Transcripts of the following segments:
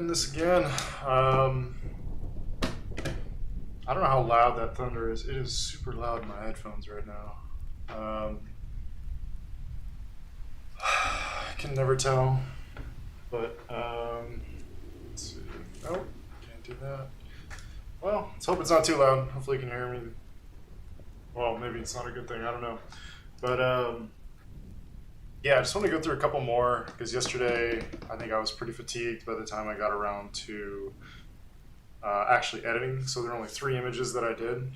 this again. I don't know how loud that thunder is. It is super loud in my headphones right now. I can never tell, but let's see. Nope, can't do that. Well, let's hope it's not too loud. Hopefully you can hear me. Well, maybe it's not a good thing. I don't know. But yeah, I just want to go through a couple more because yesterday I think I was pretty fatigued by the time I got around to actually editing. So there are only 3 images that I did,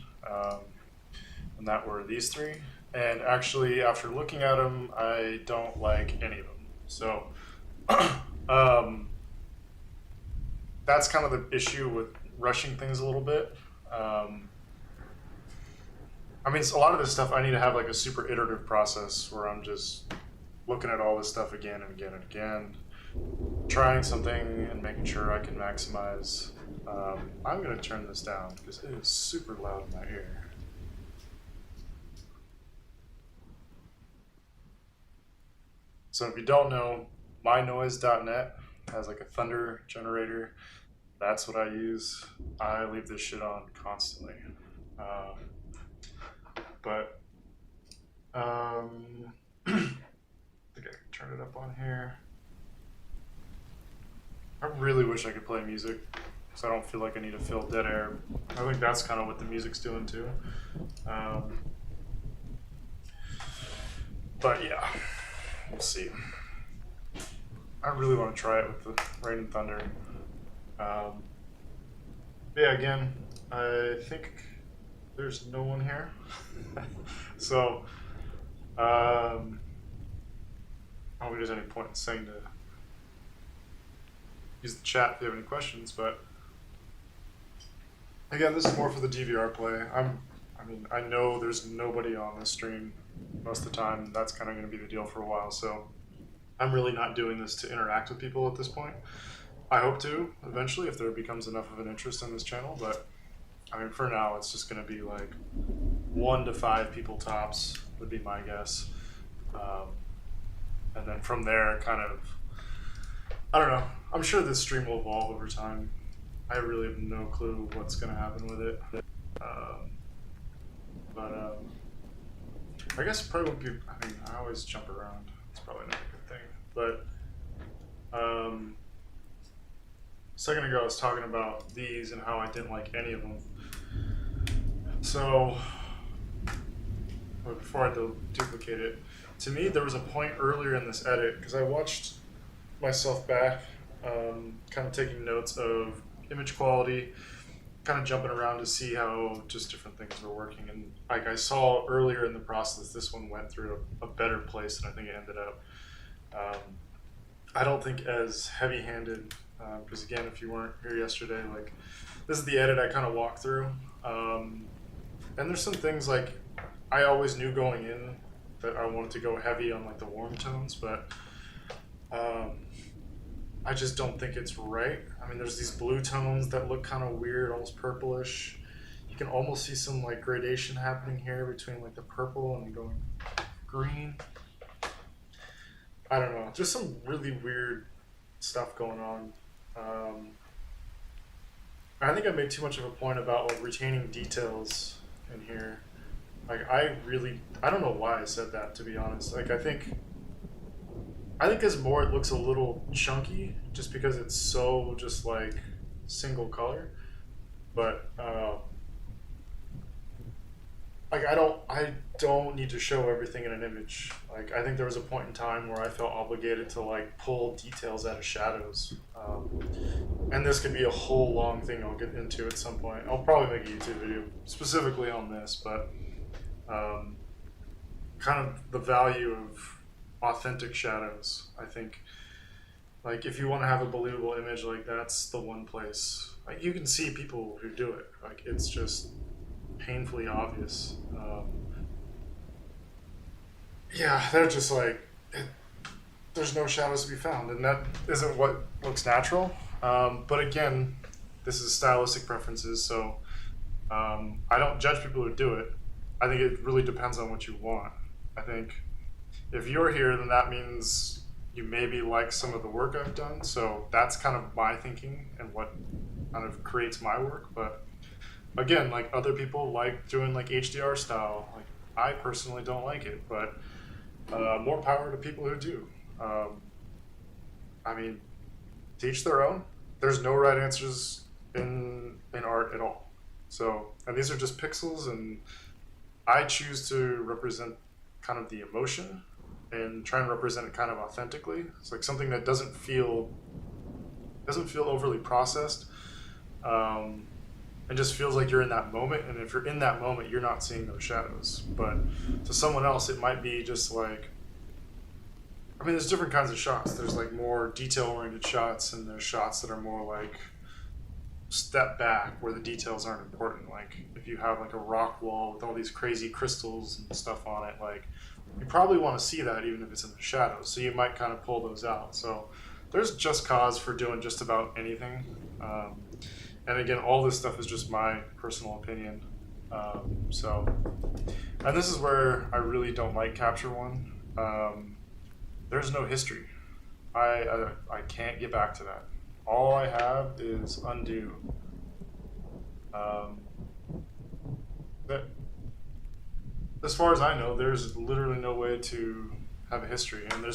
and that were these 3. And actually, after looking at them, I don't like any of them. So that's kind of the issue with rushing things a little bit. I mean, a lot of this stuff I need to have like a super iterative process where I'm just looking at all this stuff again and again and again, trying something and making sure I can maximize. I'm going to turn this down because it is super loud in my ear. So if you don't know, mynoise.net has like a thunder generator. That's what I use. I leave this shit on constantly. But I think I can turn it up on here. I really wish I could play music because I don't feel like I need to fill dead air. I think that's kind of what the music's doing too. But yeah, we'll see. I really want to try it with the rain and thunder. Yeah, again, I think there's no one here. So, I don't think there's any point in saying to use the chat if you have any questions, but again, this is more for the DVR play. I know there's nobody on this stream most of the time. That's kind of going to be the deal for a while, so I'm really not doing this to interact with people at this point. I hope to eventually if there becomes enough of an interest in this channel, but I mean, for now, it's just going to be like 1 to 5 people tops would be my guess. And then from there, kind of, I don't know. I'm sure this stream will evolve over time. I really have no clue what's going to happen with it. But I guess it probably would be, I mean, I always jump around. It's probably not a good thing. But a second ago, I was talking about these and how I didn't like any of them. So, before I duplicate it, to me there was a point earlier in this edit, because I watched myself back, kind of taking notes of image quality, kind of jumping around to see how just different things were working. And like I saw earlier in the process, this one went through a better place than I think it ended up. I don't think as heavy-handed, because again, if you weren't here yesterday, like this is the edit I kind of walked through. And there's some things like I always knew going in that I wanted to go heavy on like the warm tones, but I just don't think it's right. I mean, there's these blue tones that look kind of weird, almost purplish. You can almost see some like gradation happening here between like the purple and going green. I don't know, just some really weird stuff going on. I think I made too much of a point about like retaining details in here. Like I don't know why I said that, to be honest. Like I think as more it looks a little chunky just because it's so just like single color. But like I don't need to show everything in an image. Like I think there was a point in time where I felt obligated to like pull details out of shadows. And this could be a whole long thing I'll get into at some point. I'll probably make a YouTube video specifically on this, but kind of the value of authentic shadows. I think like if you want to have a believable image, like that's the one place. Like you can see people who do it. Like it's just painfully obvious. Yeah, they're just like there's no shadows to be found, and that isn't what looks natural. But again, this is stylistic preferences, so I don't judge people who do it. I think it really depends on what you want. I think if you're here, then that means you maybe like some of the work I've done. So that's kind of my thinking and what kind of creates my work. But again, like other people like doing like HDR style. Like I personally don't like it, but more power to people who do. Um, I mean, to each their own. There's no right answers in art at all. So, and these are just pixels, and I choose to represent kind of the emotion and try and represent it kind of authentically. It's like something that doesn't feel overly processed, um, and just feels like you're in that moment. And if you're in that moment, you're not seeing those shadows. But to someone else, it might be just like, I mean, there's different kinds of shots. There's like more detail-oriented shots, and there's shots that are more like step back where the details aren't important. Like if you have like a rock wall with all these crazy crystals and stuff on it, like you probably want to see that even if it's in the shadows. So you might kind of pull those out. So there's just cause for doing just about anything. And again, all this stuff is just my personal opinion. So, and this is where I really don't like Capture One. There's no history. I can't get back to that. All I have is undo. That, as far as I know, there's literally no way to have a history. And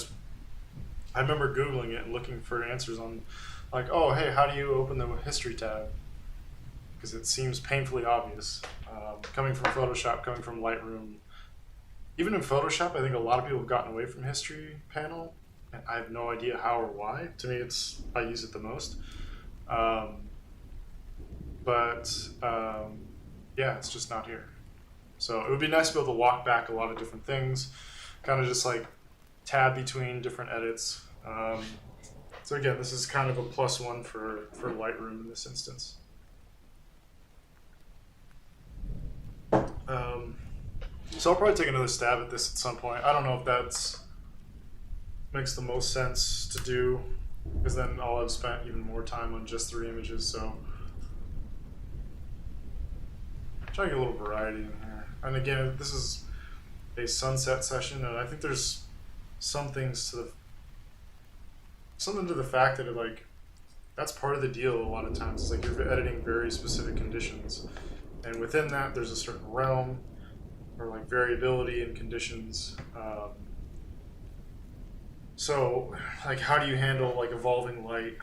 I remember Googling it and looking for answers on, like, oh, hey, how do you open the history tab? Because it seems painfully obvious. Coming from Photoshop, coming from Lightroom. Even in Photoshop, I think a lot of people have gotten away from history panel, and I have no idea how or why. To me, I use it the most. Yeah, it's just not here. So it would be nice to be able to walk back a lot of different things, kind of just like tab between different edits. So again, this is kind of a +1 for Lightroom in this instance. So I'll probably take another stab at this at some point. I don't know if that makes the most sense to do, because then I'll have spent even more time on just 3 images. So try to get a little variety in here. And again, this is a sunset session, and I think there's something to the fact that that's part of the deal a lot of times. It's like you're editing very specific conditions, and within that there's a certain realm or like variability in conditions. So like how do you handle like evolving light?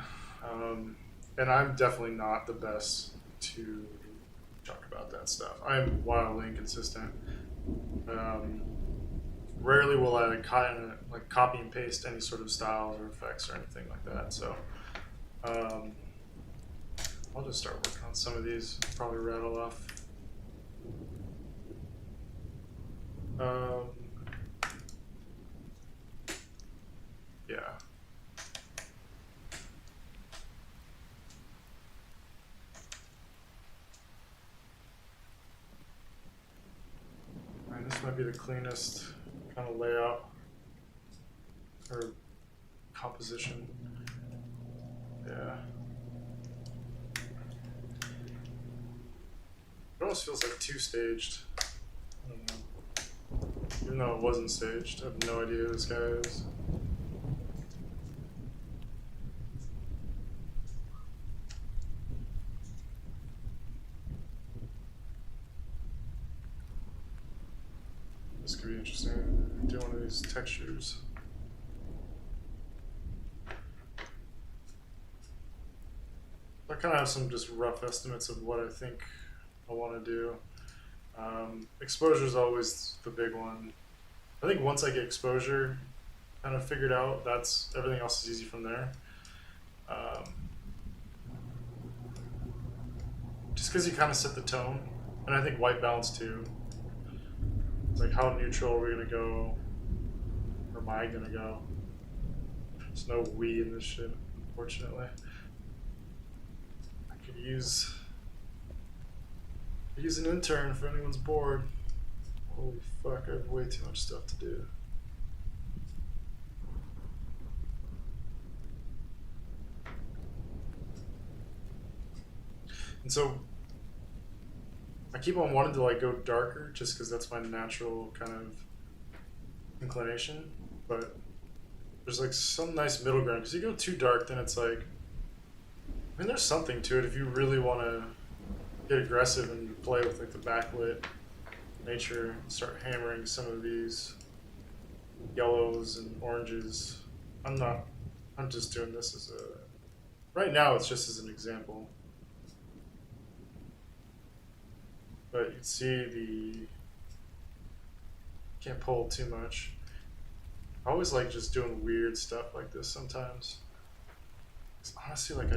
And I'm definitely not the best to talk about that stuff. I'm wildly inconsistent. Rarely will I kind of like copy and paste any sort of styles or effects or anything like that. So I'll just start working on some of these. Probably rattle off. Yeah. Alright, this might be the cleanest kind of layout or composition. Yeah. It almost feels like 2-staged. I don't know. Even though it wasn't staged, I have no idea who this guy is. This could be interesting. Do one of these textures. I kind of have some just rough estimates of what I think I want to do. Exposure is always the big one. I think once I get exposure kind of figured out, everything else is easy from there. Just because you kind of set the tone, and I think white balance too. It's like how neutral are we gonna go, or am I gonna go? There's no we in this shit, unfortunately. I could use an intern if anyone's bored. Holy fuck, I have way too much stuff to do. And so I keep on wanting to like go darker just because that's my natural kind of inclination, but there's like some nice middle ground, because you go too dark, then it's like, I mean, there's something to it if you really want to get aggressive and play with like the backlit nature, start hammering some of these yellows and oranges. I'm just doing this as a, right now it's just as an example. But you can see the, can't pull too much. I always like just doing weird stuff like this sometimes. Honestly, like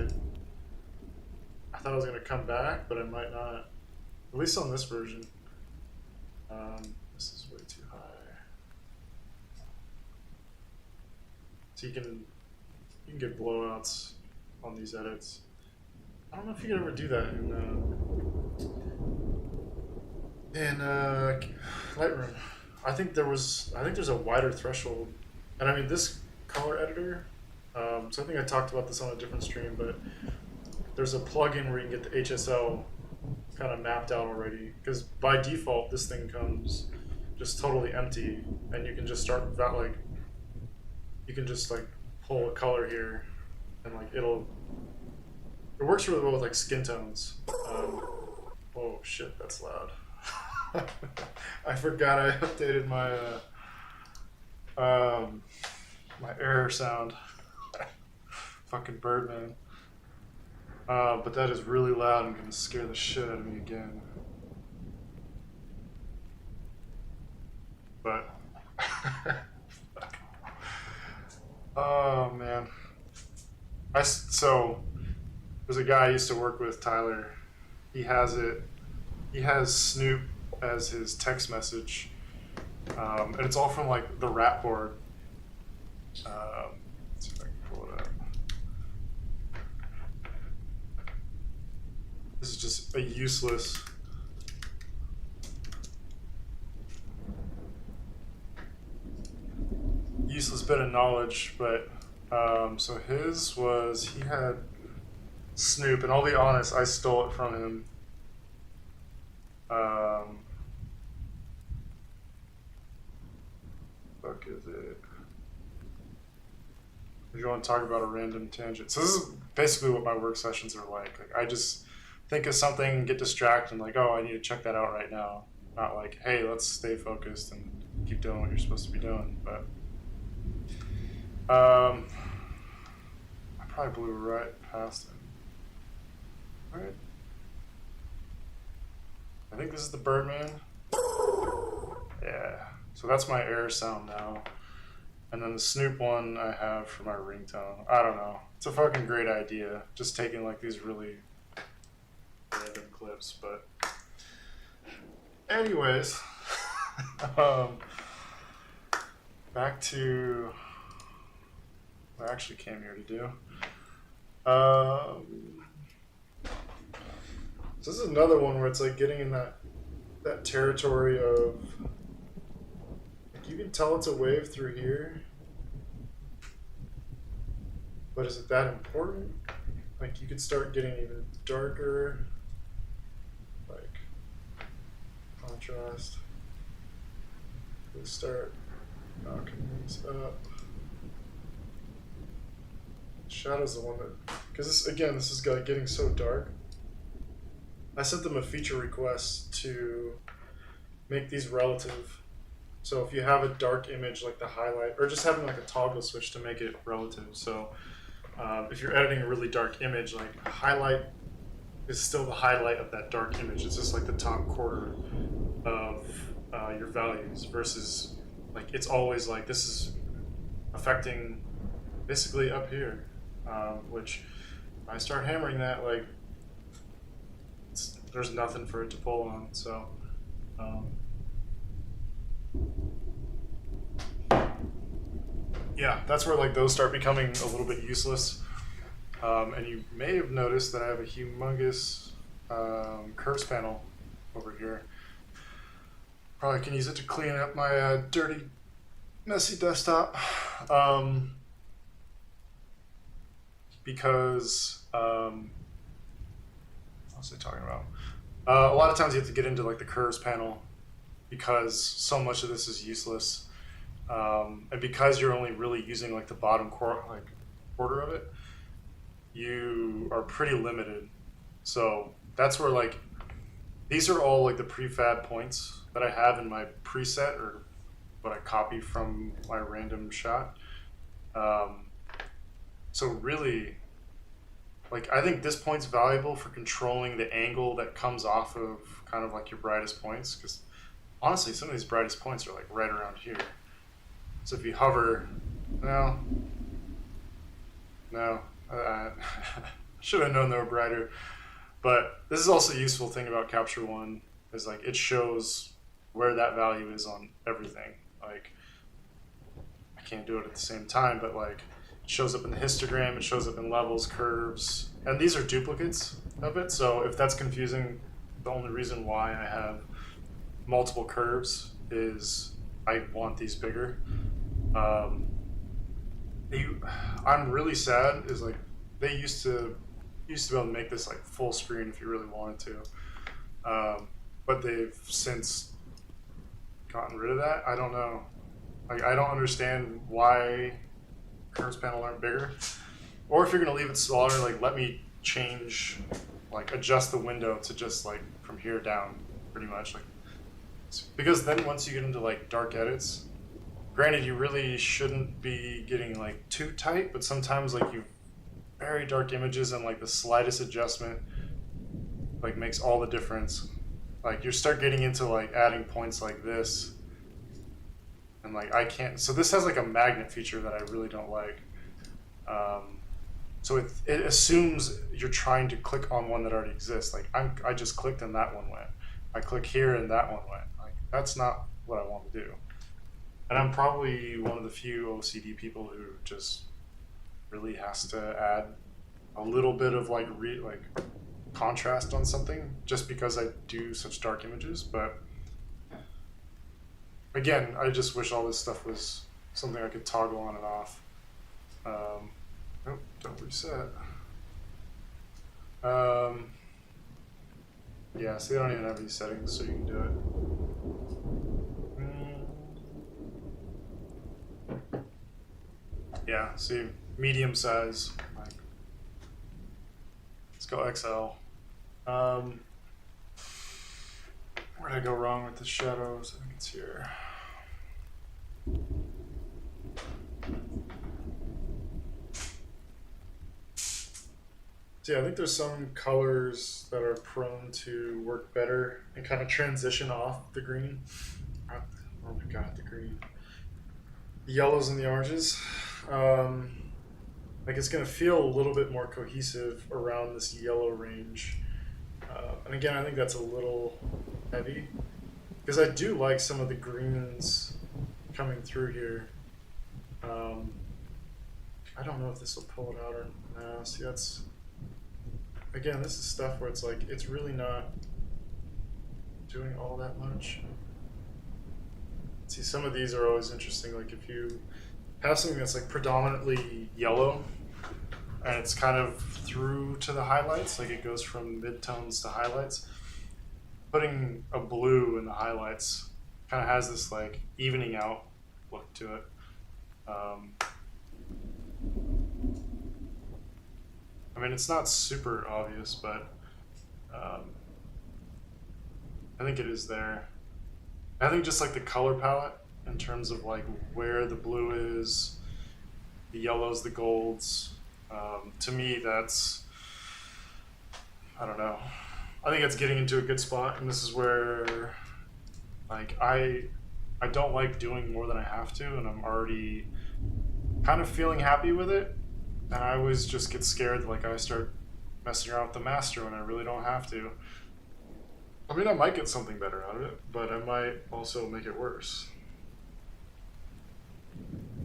I thought I was gonna come back, but I might not. At least on this version. This is way too high. So you can get blowouts on these edits. I don't know if you could ever do that in Lightroom. I think there's a wider threshold, and I mean this color editor. So I think I talked about this on a different stream, but there's a plugin where you can get the HSL kind of mapped out already, because by default this thing comes just totally empty, and you can just start with that, like you can just like pull a color here, and like it works really well with like skin tones. Oh shit, that's loud. I forgot I updated my my error sound. Fucking Birdman. But that is really loud and gonna scare the shit out of me again. But oh man, so there's a guy I used to work with, Tyler. He has Snoop as his text message, and it's all from like the rap board. Let's see if I can pull it up. This is just a useless bit of knowledge, but so his was, he had Snoop, and I'll be honest, I stole it from him. Fuck is it? If you want to talk about a random tangent. So this is basically what my work sessions are like. Like I just think of something, get distracted, and like, oh, I need to check that out right now. Not like, hey, let's stay focused and keep doing what you're supposed to be doing. But I probably blew right past it. Right? I think this is the Birdman. Yeah. So that's my air sound now. And then the Snoop one I have for my ringtone. I don't know. It's a fucking great idea. Just taking like these really random clips, but anyways, back to what I actually came here to do. So this is another one where it's like getting in that territory of, like, you can tell it's a wave through here, but is it that important? Like you could start getting even darker, like contrast. We start knocking these up. Shadow's the one that, because this is getting so dark. I sent them a feature request to make these relative. So if you have a dark image like the highlight, or just having like a toggle switch to make it relative. So if you're editing a really dark image, like highlight is still the highlight of that dark image. It's just like the top quarter of your values, versus like it's always like this is affecting basically up here, which if I start hammering that, like there's nothing for it to pull on. So yeah, that's where like those start becoming a little bit useless. And you may have noticed that I have a humongous curves panel over here. Probably can use it to clean up my dirty, messy desktop. Because what was I talking about? A lot of times you have to get into like the curves panel because so much of this is useless. and because you're only really using like the bottom quarter of it, you are pretty limited. So that's where like these are all like the prefab points that I have in my preset or what I copy from my random shot. Um, so really, like I think this point's valuable for controlling the angle that comes off of kind of like your brightest points, because honestly, some of these brightest points are like right around here. So if you hover, well, no, I should have known they were brighter. But this is also a useful thing about Capture One is like it shows where that value is on everything. Like I can't do it at the same time, but like it shows up in the histogram, it shows up in levels, curves, and these are duplicates of it. So if that's confusing, the only reason why I have multiple curves is I want these bigger. I'm really sad is like they used to be able to make this like full screen if you really wanted to, but they've since gotten rid of that. I don't know. Like I don't understand why curves panel aren't bigger, or if you're gonna leave it smaller, like let me change, like adjust the window to just like from here down, pretty much like because then once you get into like dark edits, granted you really shouldn't be getting like too tight, but sometimes like you very dark images and like the slightest adjustment like makes all the difference. Like you start getting into like adding points like this and like I can't, so this has like a magnet feature that I really don't like. So it assumes you're trying to click on one that already exists. Like I just clicked and that one went. I click here and that one went. Like that's not what I want to do. And I'm probably one of the few OCD people who just really has to add a little bit of like contrast on something just because I do such dark images. But again, I just wish all this stuff was something I could toggle on and off. Nope, don't reset. Yeah, so they don't even have these settings, so you can do it. Yeah, see, medium size. Like, let's go XL. Where did I go wrong with the shadows? I think it's here. So yeah, I think there's some colors that are prone to work better and kind of transition off the green. Oh my god, the green. The yellows and the oranges. Like it's going to feel a little bit more cohesive around this yellow range. And again, I think that's a little heavy because I do like some of the greens coming through here. I don't know if this will pull it out or no. See, that's, again, this is stuff where it's like, it's really not doing all that much. See, some of these are always interesting. Like if you have something that's like predominantly yellow and it's kind of through to the highlights, like it goes from midtones to highlights, putting a blue in the highlights kind of has this like evening out look to it. I mean, it's not super obvious, but I think it is there. I think just like the color palette in terms of like where the blue is, the yellows, the golds, to me that's, I don't know. I think it's getting into a good spot, and this is where like I don't like doing more than I have to, and I'm already kind of feeling happy with it. And I always just get scared that like I start messing around with the master when I really don't have to. I mean, I might get something better out of it, but I might also make it worse.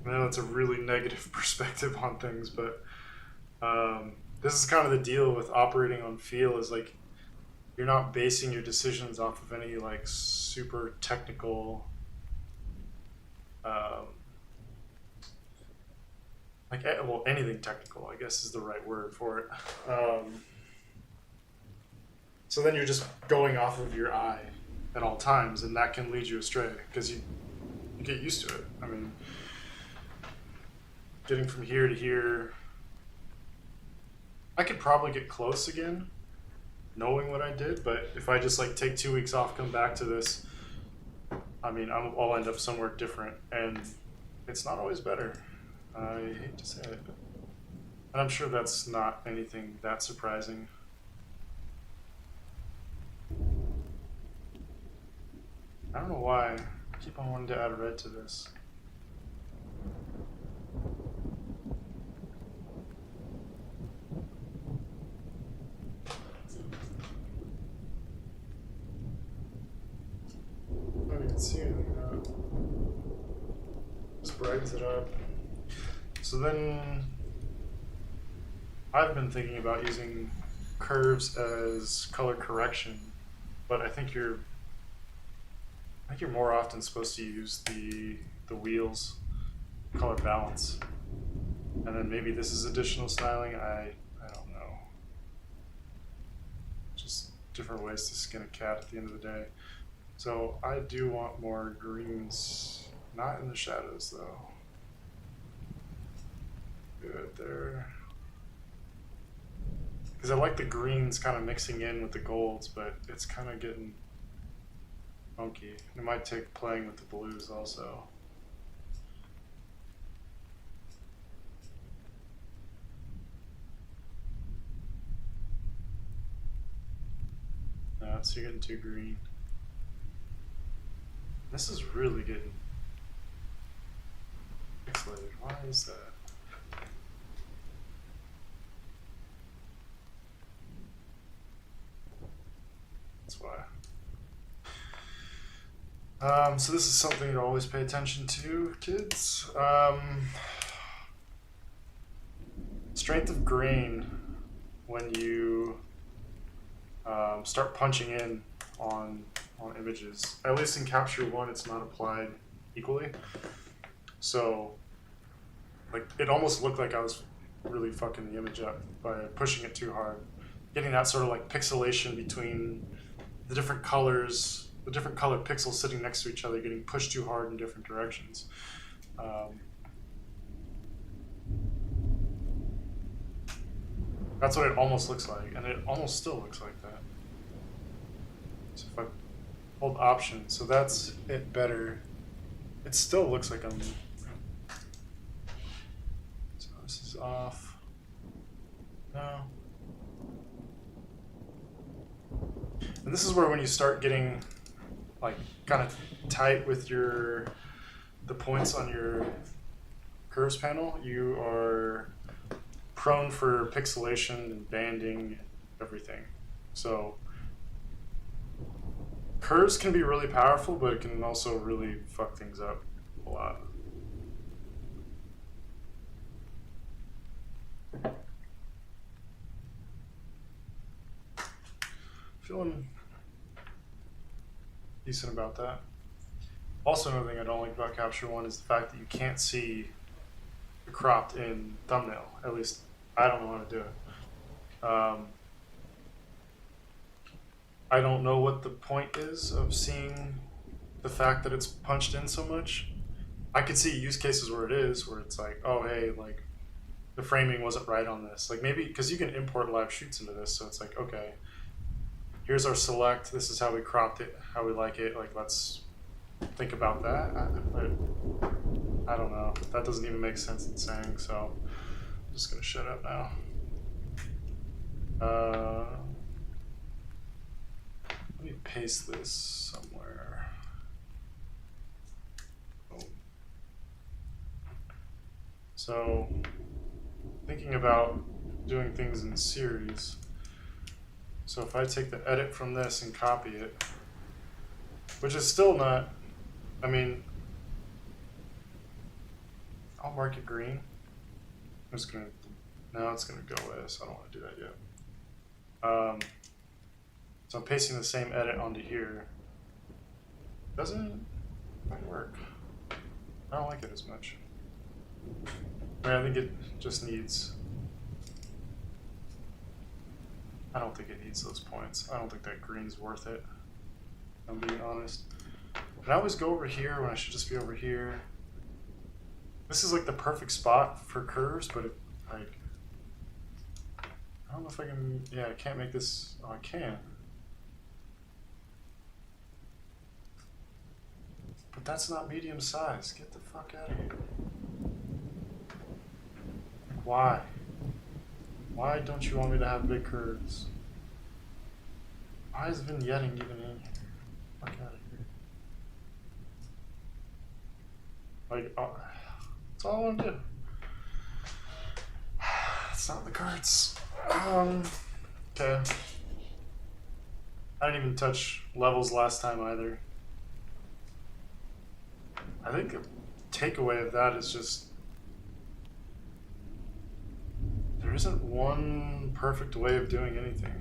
I know it's a really negative perspective on things, but this is kind of the deal with operating on feel is like you're not basing your decisions off of any like super technical like well, anything technical I guess is the right word for it. So then you're just going off of your eye at all times, and that can lead you astray because you get used to it. I mean, getting from here to here, I could probably get close again, knowing what I did, but if I just like take 2 weeks off, come back to this, I mean, I'll end up somewhere different, and it's not always better. I hate to say it. And I'm sure that's not anything that surprising. I don't know why I keep on wanting to add red to this. I don't even see anything now. Just brightens it up. So then I've been thinking about using curves as color correction, but I think you're more often supposed to use the wheels color balance, and then maybe this is additional styling. I don't know. Just different ways to skin a cat at the end of the day. So I do want more greens, not in the shadows though. Good there. Because I like the greens kind of mixing in with the golds, but it's kind of getting funky. It might take playing with the blues also. No, so you're getting too green. This is really getting pixelated. Why is that? That's why. So this is something to always pay attention to, kids. Strength of grain when you start punching in on images. At least in Capture One, it's not applied equally. So, like, it almost looked like I was really fucking the image up by pushing it too hard. Getting that sort of like pixelation between the different colors, the different colored pixels sitting next to each other, getting pushed too hard in different directions. That's what it almost looks like, and it almost still looks like that. So if I hold Option, so that's it better. It still looks like I'm... So this is off. No. And this is where when you start getting like kind of tight with the points on your curves panel, you are prone for pixelation and banding and everything. So curves can be really powerful, but it can also really fuck things up a lot. Feeling decent about that. Also, another thing I don't like about Capture One is the fact that you can't see the cropped in thumbnail. At least I don't know how to do it. I don't know what the point is of seeing the fact that it's punched in so much. I could see use cases where it is, where it's like, oh hey, like the framing wasn't right on this. Like maybe because you can import live shoots into this, so it's like, okay, here's our select, this is how we cropped it, how we like it, like let's think about that. But I don't know, that doesn't even make sense in saying, so I'm just gonna shut up now. Let me paste this somewhere. Oh. So, thinking about doing things in series. So if I take the edit from this and copy it, which is still not, I mean, I'll mark it green. I'm just gonna, now it's gonna go as, I don't wanna do that yet. So I'm pasting the same edit onto here. Doesn't quite work. I don't like it as much. I mean, I think it just needs, I don't think it needs those points. I don't think that green's worth it, if I'm being honest. And I always go over here when I should just be over here. This is like the perfect spot for curves, but it, like, I don't know if I can, yeah, I can't make this, oh I can. But that's not medium size, get the fuck out of here. Why? Why don't you want me to have big curves? Why is vignetting even in here? Fuck out of here. Like, that's all I want to do. It's not in the cards. Okay. I didn't even touch levels last time either. I think the takeaway of that is just there isn't one perfect way of doing anything.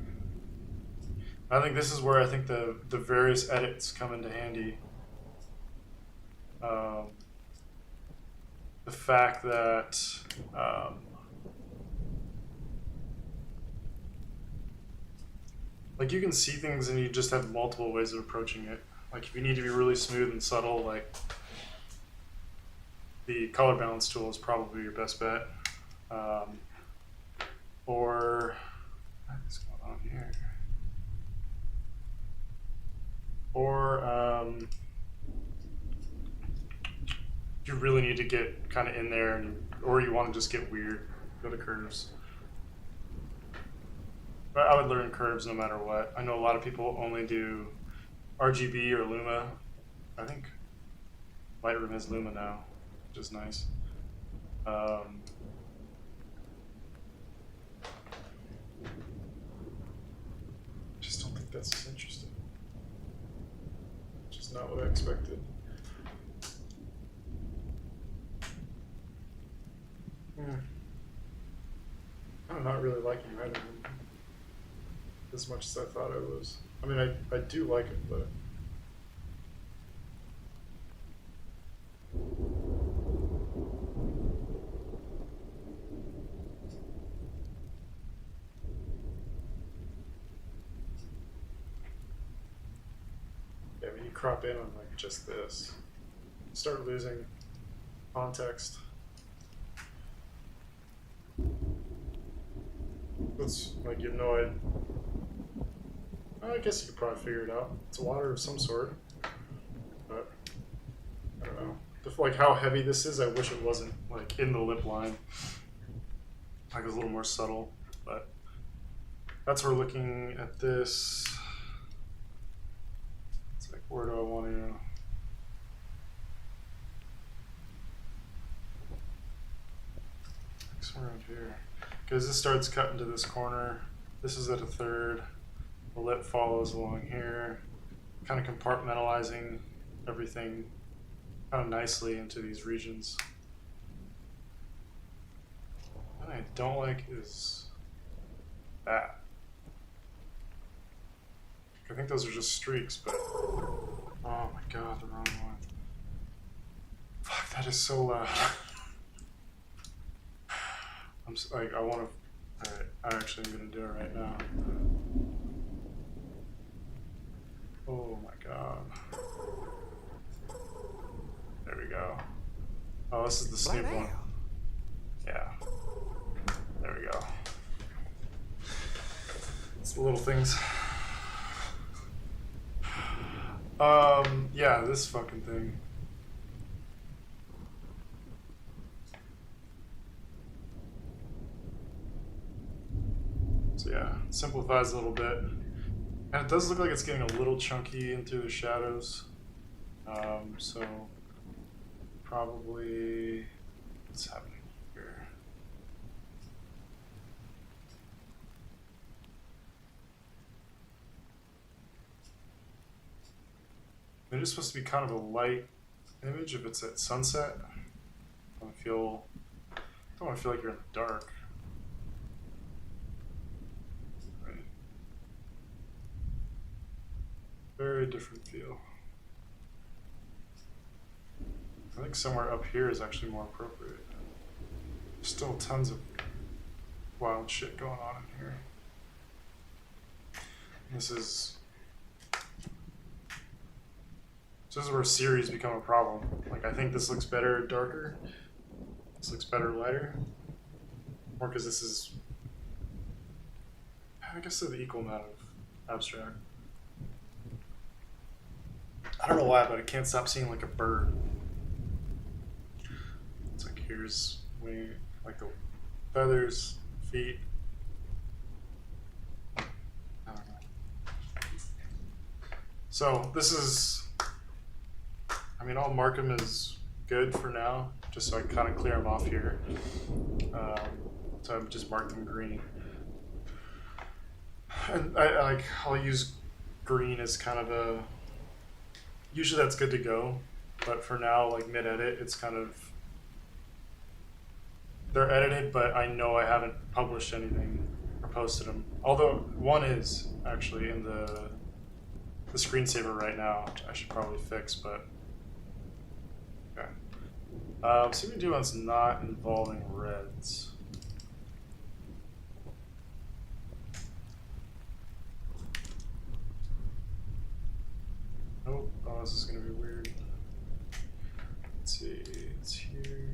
I think this is where I think the various edits come into handy. The fact that like you can see things and you just have multiple ways of approaching it. Like if you need to be really smooth and subtle, like the color balance tool is probably your best bet. Or what's going on here? Or you really need to get kind of in there, or you want to just get weird, go to curves. But I would learn curves no matter what. I know a lot of people only do RGB or Luma. I think Lightroom has Luma now, which is nice. Just don't think that's as interesting. Just not what I expected. I'm not really liking Redmond as much as I thought I was. I mean, I do like it, but yeah, when you crop in on like just this, you start losing context. It's like you have no idea. I guess you could probably figure it out. It's water of some sort, but I don't know. Like how heavy this is, I wish it wasn't like in the lip line. Like it was a little more subtle, but that's where we're looking at this. It's like, where do I want to? Like somewhere around here. Because this starts cutting to this corner. This is at a third. The lip follows along here, kind of compartmentalizing everything kind of nicely into these regions. What I don't like is that. I think those are just streaks, but oh my god, the wrong one. Fuck, that is so loud. I'm like, I want to. Alright, I actually am gonna do it right now. Oh my god. There we go. Oh, this is the Snoop one. Yeah. There we go. It's the little things. Yeah, this fucking thing. So yeah, it simplifies a little bit. And it does look like it's getting a little chunky in through the shadows. So probably what's happening here? It is supposed to be kind of a light image if it's at sunset. I don't want to feel like you're in the dark. Right. Very different feel. I think somewhere up here is actually more appropriate. There's still tons of wild shit going on in here. This is So this is where series become a problem. Like, I think this looks better darker. This looks better lighter. Or because this is, I guess they're the equal amount of abstract. I don't know why, but I can't stop seeing like a bird. It's like here's wing, like the feathers, feet. I don't know. So this is, I mean, I'll mark them as good for now, just so I kind of clear them off here. So I've just marked them green. And I'll use green as kind of a, usually that's good to go, but for now, like mid-edit, it's kind of, they're edited, but I know I haven't published anything or posted them. Although one is actually in the screensaver right now, which I should probably fix, but okay. See what we do one's not involving reds. Oh, this is gonna be weird. Let's see, it's here.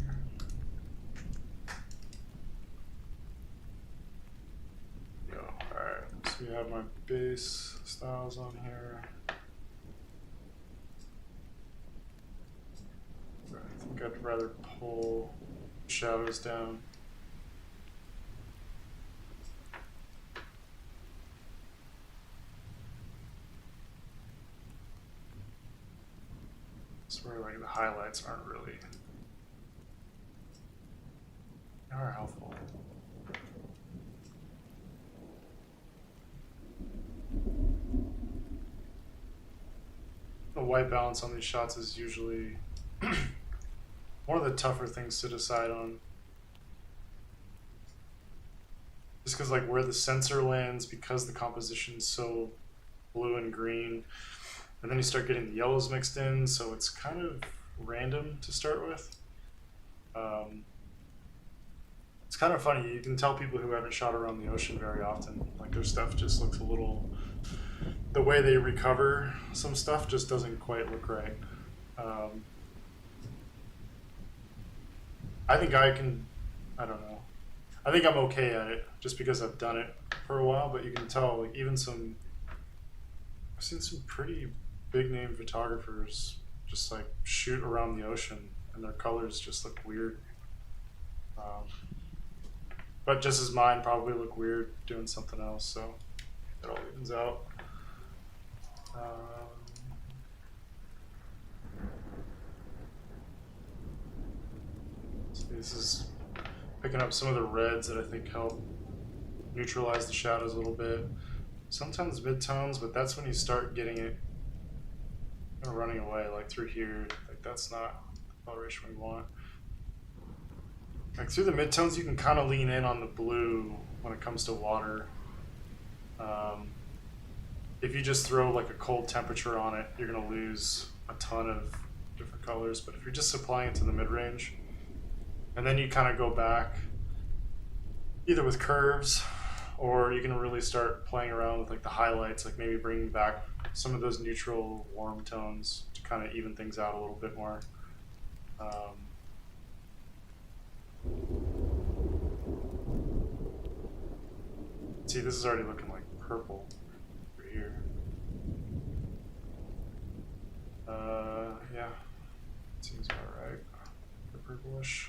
Go. Alright, so we have my base styles on here. I think I'd rather pull shadows down. It's where like the highlights aren't really, they are helpful. The white balance on these shots is usually one of the tougher things to decide on. Just because like where the sensor lands, because the composition's so blue and green, and then you start getting the yellows mixed in, so it's kind of random to start with. It's kind of funny, you can tell people who haven't shot around the ocean very often, like their stuff just looks a little, the way they recover some stuff just doesn't quite look right. I think I can, I don't know. I think I'm okay at it just because I've done it for a while, but you can tell like even some, I've seen some pretty big name photographers just like shoot around the ocean and their colors just look weird. But just as mine probably look weird doing something else, so it all evens out. So this is picking up some of the reds that I think help neutralize the shadows a little bit. Sometimes midtones, but that's when you start getting it running away, like through here. Like that's not the coloration we want. Like through the midtones, you can kind of lean in on the blue when it comes to water. If you just throw like a cold temperature on it, you're gonna lose a ton of different colors. But if you're just supplying it to the mid-range, and then you kind of go back either with curves, or you can really start playing around with like the highlights, like maybe bringing back some of those neutral warm tones to kind of even things out a little bit more. See, this is already looking like purple over here. Yeah, seems about right for purplish.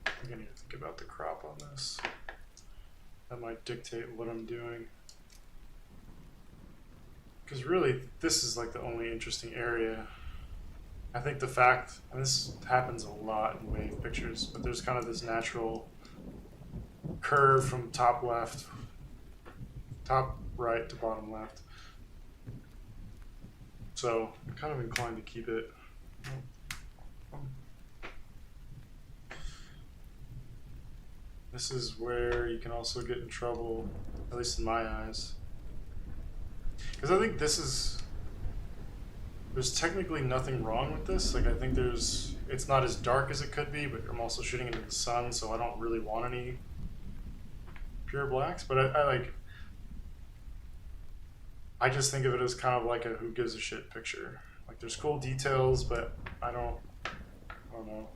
I think I need to think about the crop on this. That might dictate what I'm doing. Because really, this is like the only interesting area. I think the fact, and this happens a lot in wave pictures, but there's kind of this natural curve from top left, top right to bottom left. So I'm kind of inclined to keep it. This is where you can also get in trouble, at least in my eyes. Because I think there's technically nothing wrong with this. Like, I think it's not as dark as it could be, but I'm also shooting into the sun, so I don't really want any pure blacks. But I just think of it as kind of like a who gives a shit picture. Like, there's cool details, but I don't know.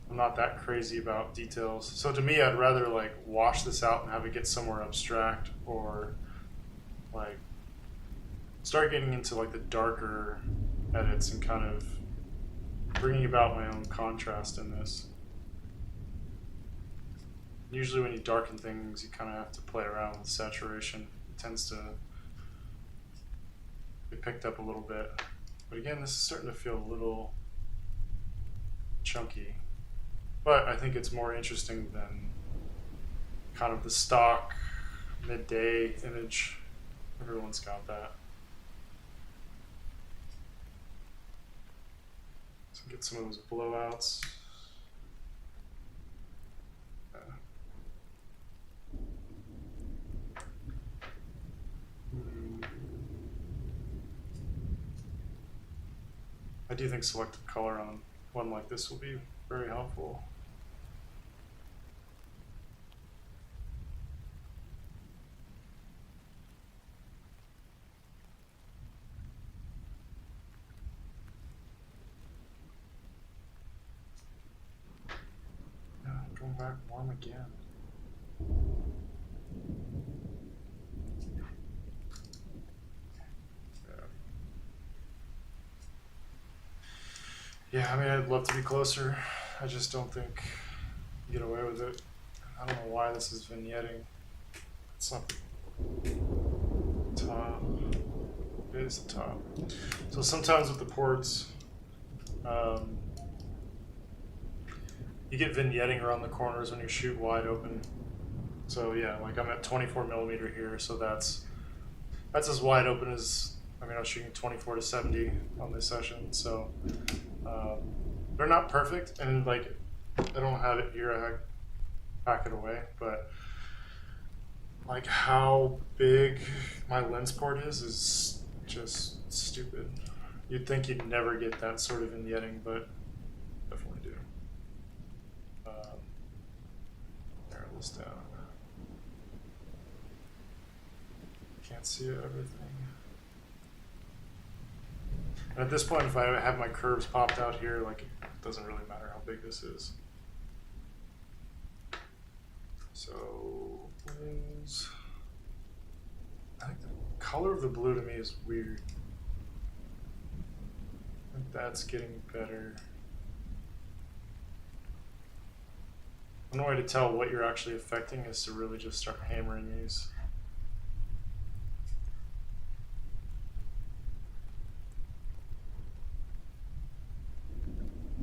I'm not that crazy about details. So to me, I'd rather like wash this out and have it get somewhere abstract, or like start getting into like the darker edits and kind of bringing about my own contrast in this. Usually when you darken things, you kind of have to play around with saturation. It tends to get picked up a little bit. But again, this is starting to feel a little chunky. But I think it's more interesting than kind of the stock midday image. Everyone's got that. So get some of those blowouts. I do think selective color on one like this will be very helpful. Yeah, going back warm again. Yeah, I mean, I'd love to be closer. I just don't think you get away with it. I don't know why this is vignetting. It's not the top. It is the top. So sometimes with the ports, you get vignetting around the corners when you shoot wide open. So yeah, like I'm at 24 millimeter here, so that's as wide open as, I mean, I was shooting 24 to 70 on this session, so they're not perfect, and like I don't have it here, I pack it away, but like how big my lens port is just stupid. You'd think you'd never get that sort of vignetting, but definitely do. Narrow this down. Can't see everything. And at this point, if I have my curves popped out here, like, it doesn't really matter how big this is. So, blues. I think the color of the blue to me is weird. I think that's getting better. One way to tell what you're actually affecting is to really just start hammering these.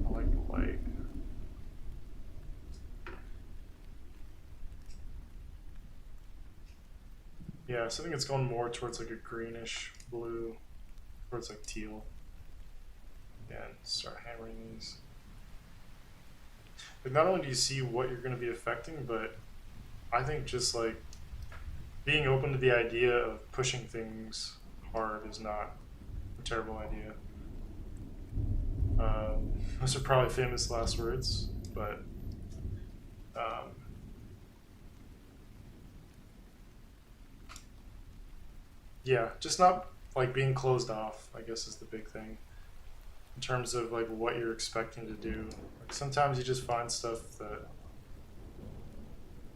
I like the light. Yeah, so I think it's going more towards like a greenish blue, towards like teal. Yeah, and start hammering these. But not only do you see what you're going to be affecting, but I think just like being open to the idea of pushing things hard is not a terrible idea. Those are probably famous last words, but yeah, just not like being closed off, I guess, is the big thing in terms of like what you're expecting to do. Like sometimes you just find stuff that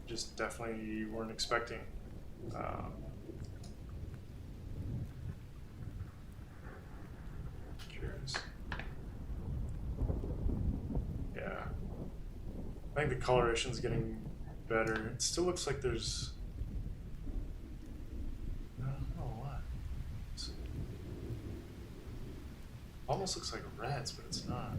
just definitely you weren't expecting. Curious. Yeah, I think the coloration's getting better. It still looks like there's, I don't know what. Almost looks like reds, but it's not.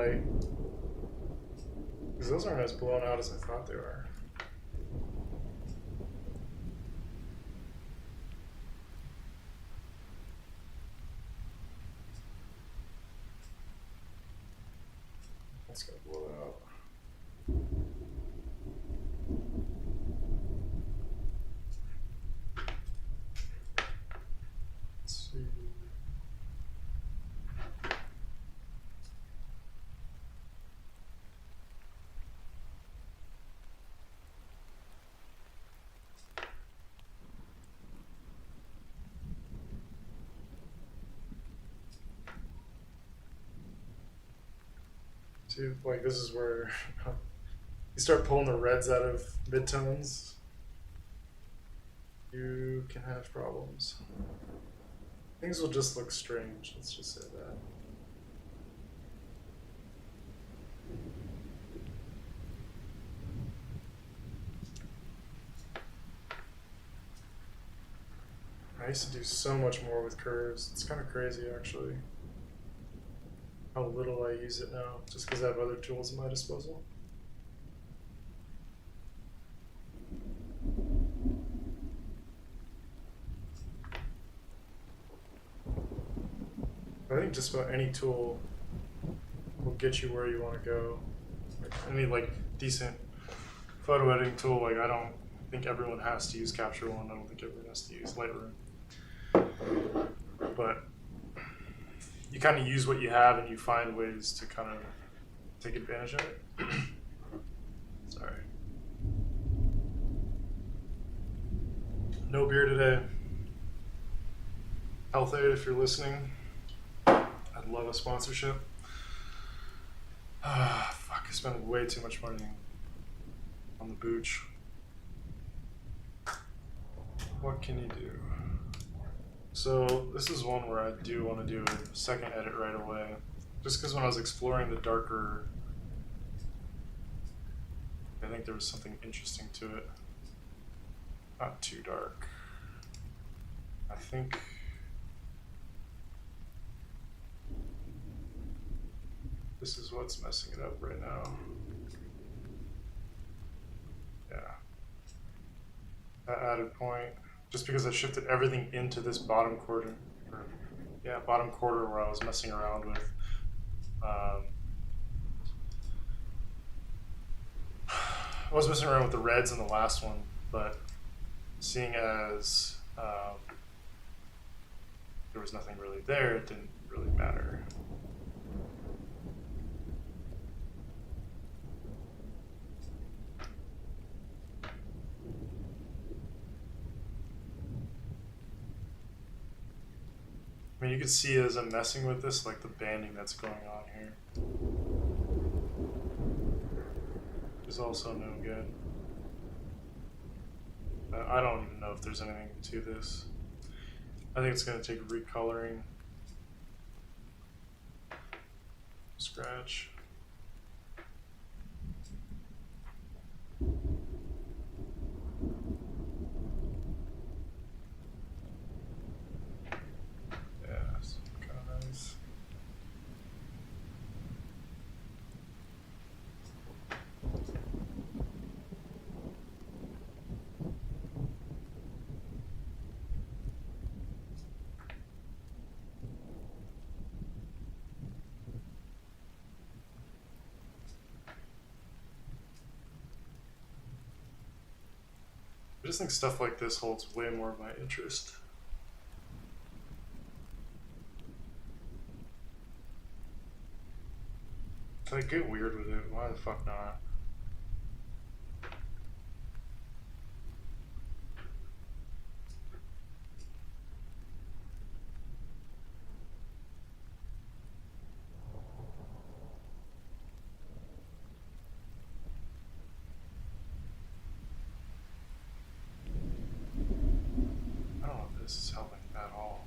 light. Because those aren't as blown out as I thought they were. That's gonna blow out. Let's see. See, like this is where you start pulling the reds out of midtones, you can have problems. Things will just look strange, let's just say that. I used to do so much more with curves. It's kind of crazy, actually, how little I use it now, just because I have other tools at my disposal. I think just about any tool will get you where you want to go. Like any decent photo editing tool, like I don't think everyone has to use Capture One. I don't think everyone has to use Lightroom. But you kind of use what you have and you find ways to kind of take advantage of it. Sorry. No beer today. Health Aid, if you're listening, I'd love a sponsorship. Fuck, I spent way too much money on the booch. What can you do? So this is one where I do want to do a second edit right away. Just because when I was exploring the darker, I think there was something interesting to it. Not too dark. I think this is what's messing it up right now. Yeah. That added point, just because I shifted everything into this bottom quarter, bottom quarter where I was messing around with. I was messing around with the reds in the last one, but seeing as there was nothing really there, it didn't really matter. I mean, you can see as I'm messing with this, like the banding that's going on here is also no good. I don't even know if there's anything to this. I think it's going to take recoloring. Scratch. I just think stuff like this holds way more of my interest. Like, get weird with it. Why the fuck not? I don't know if this is helping at all.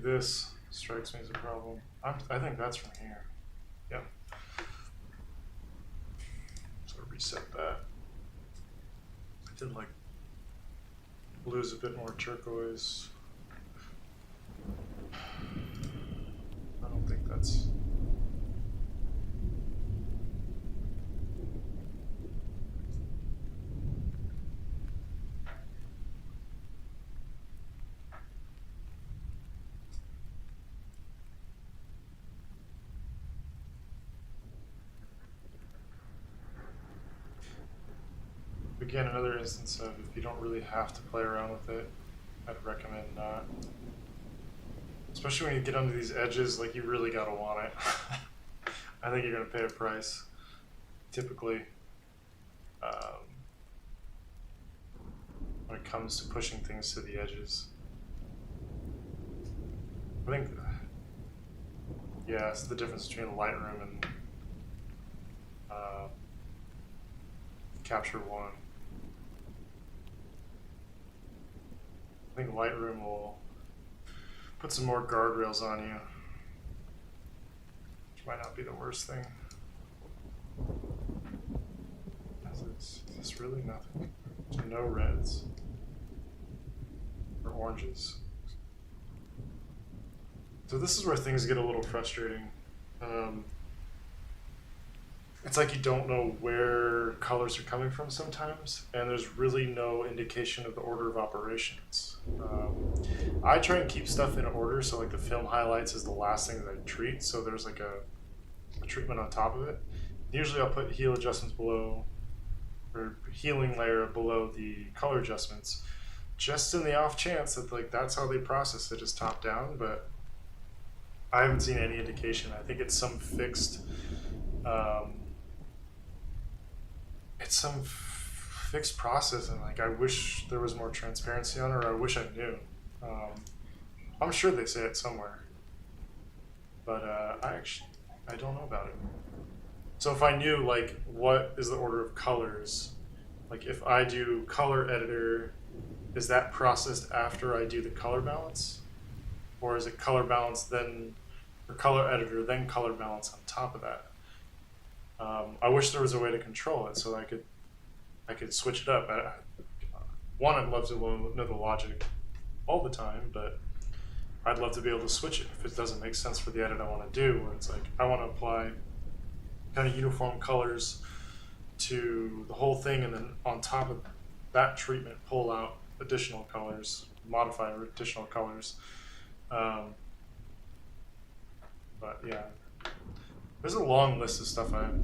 This strikes me as a problem. I think that's from here. Yep. So reset that. I did like Blue's a bit more turquoise. I don't think that's... Again, another instance of if you don't really have to play around with it, I'd recommend not. Especially when you get under these edges, like you really gotta want it. I think you're gonna pay a price, typically, when it comes to pushing things to the edges. I think, yeah, it's the difference between Lightroom and Capture One. I think Lightroom will put some more guardrails on you, which might not be the worst thing. Is this really nothing? There's no reds or oranges. So this is where things get a little frustrating. It's like you don't know where colors are coming from sometimes, and there's really no indication of the order of operations. I try and keep stuff in order, so like the film highlights is the last thing that I treat, so there's like a treatment on top of it. Usually I'll put heal adjustments below, or healing layer below the color adjustments, just in the off chance that like that's how they process it, is top down, but I haven't seen any indication. I think it's some fixed process, and like I wish there was more transparency on it, or I wish I knew. I'm sure they say it somewhere, but I don't know about it. So if I knew like what is the order of colors, like if I do color editor, is that processed after I do the color balance, or is it color balance then, or color editor then color balance on top of that? I wish there was a way to control it so I could switch it up. One, I'd love to know the logic all the time, but I'd love to be able to switch it if it doesn't make sense for the edit I want to do, where it's like I want to apply kind of uniform colors to the whole thing, and then on top of that treatment pull out additional colors, modify additional colors. But yeah, there's a long list of stuff I have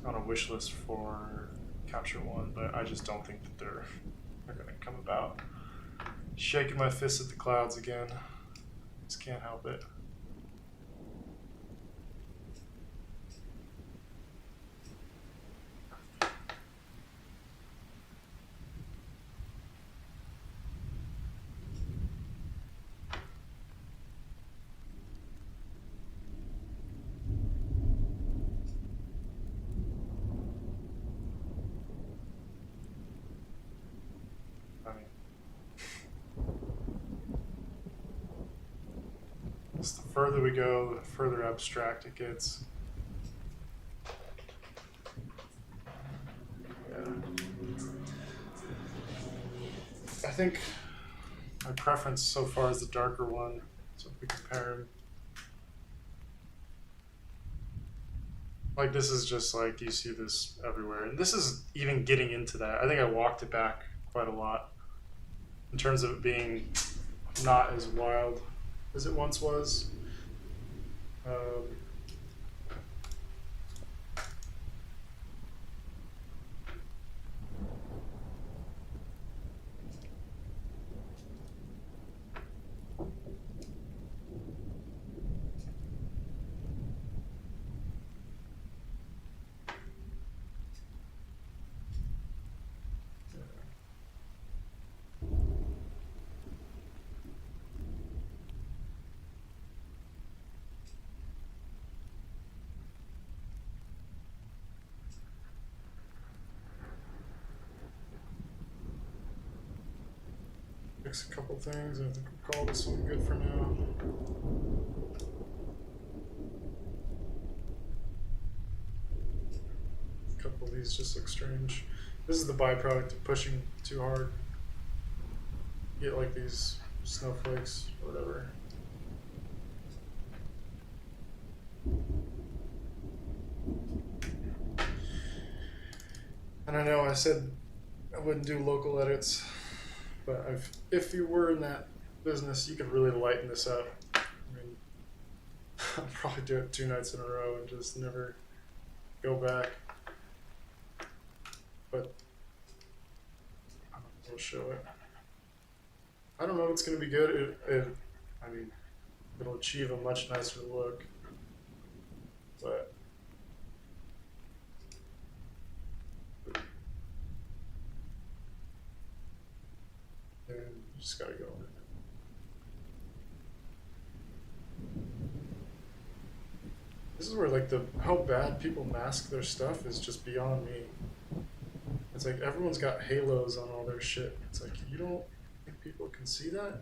on a wish list for Capture One, but I just don't think that they're going to come about. Shaking my fist at the clouds again. Just can't help it. The further we go, the further abstract it gets. Yeah. I think my preference so far is the darker one. So if we compare them, like this is just like you see this everywhere, and this is even getting into that. I think I walked it back quite a lot in terms of it being not as wild as it once was. Fix a couple things, and I think we'll call this one good for now. A couple of these just look strange. This is the byproduct of pushing too hard. get like these snowflakes or whatever. And I know I said I wouldn't do local edits, but if you were in that business, you could really lighten this up. I mean, I'll probably do it 2 nights in a row and just never go back. But I don't know, we'll show it. I don't know if it's going to be good. I mean, it'll achieve a much nicer look, but and you just gotta go with it. This is where like how bad people mask their stuff is just beyond me. It's like everyone's got halos on all their shit. It's like, you don't think people can see that?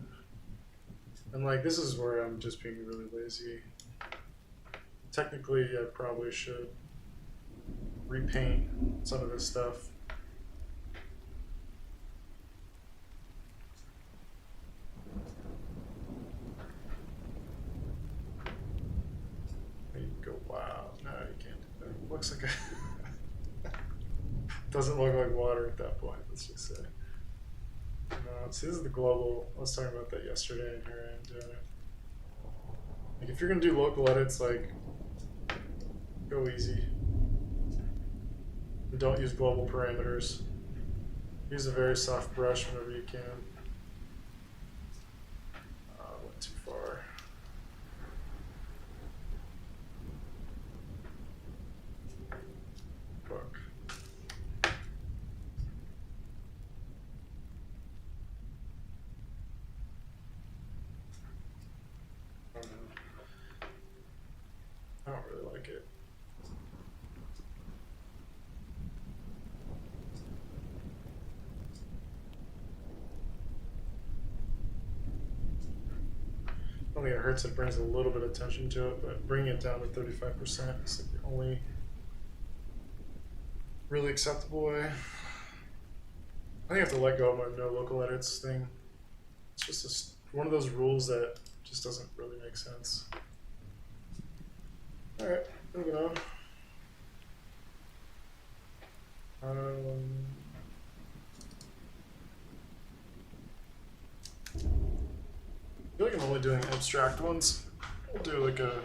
And like, this is where I'm just being really lazy. Technically, I probably should repaint some of this stuff. You go, wow, no, you can't do that. It looks like doesn't look like water at that point, let's just say. So this is the global. I was talking about that yesterday, and here I am doing it. Like, if you're gonna do local edits, like, go easy. And don't use global parameters. Use a very soft brush whenever you can. Went too far. Fuck. I don't really like it. I don't think it hurts. It brings a little bit of attention to it, but bringing it down to 35% is like the only really acceptable way. I think I have to let go of my no local edits thing. It's just one of those rules that just doesn't really make sense. Alright, moving on. I feel like I'm only doing abstract ones. We'll do like a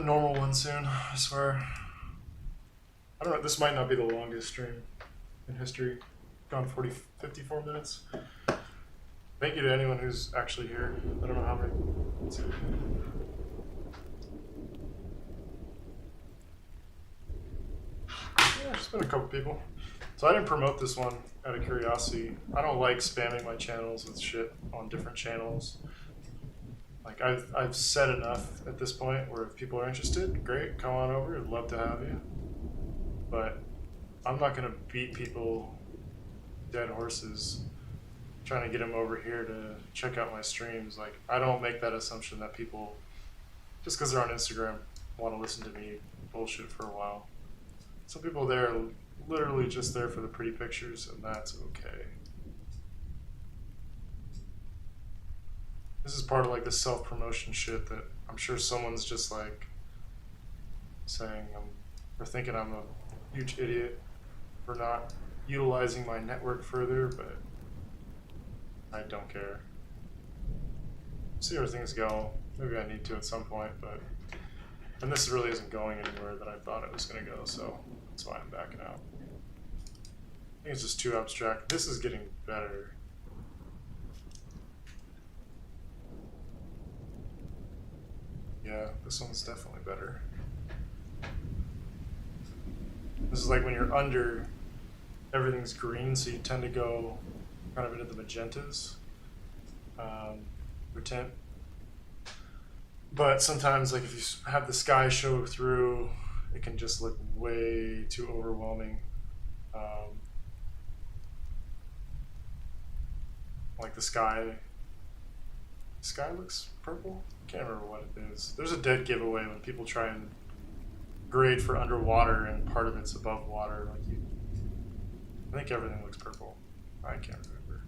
normal one soon, I swear. I don't know, this might not be the longest stream in history. Gone 54 minutes. Thank you to anyone who's actually here. I don't know how many. Let's see. Yeah, there's been a couple people. So I didn't promote this one out of curiosity. I don't like spamming my channels with shit on different channels. Like, I've said enough at this point where if people are interested, great, come on over. I'd love to have you. But I'm not gonna beat people dead horses trying to get them over here to check out my streams. Like, I don't make that assumption that people, just because they're on Instagram, want to listen to me bullshit for a while. Some people there are literally just there for the pretty pictures, and that's okay. This is part of like the self-promotion shit that I'm sure someone's just like saying or thinking I'm a huge idiot for not utilizing my network further, but I don't care. See where things go. Maybe I need to at some point, but and this really isn't going anywhere that I thought it was going to go, so that's why I'm backing out. I think it's just too abstract. This is getting better. Yeah, this one's definitely better. This is like when you're under, everything's green, so you tend to go kind of into the magentas or tint. But sometimes, like if you have the sky show through, it can just look way too overwhelming. Like the sky looks purple? Can't remember what it is. There's a dead giveaway when people try and grade for underwater and part of it's above water. Like I think everything looks purple. I can't remember.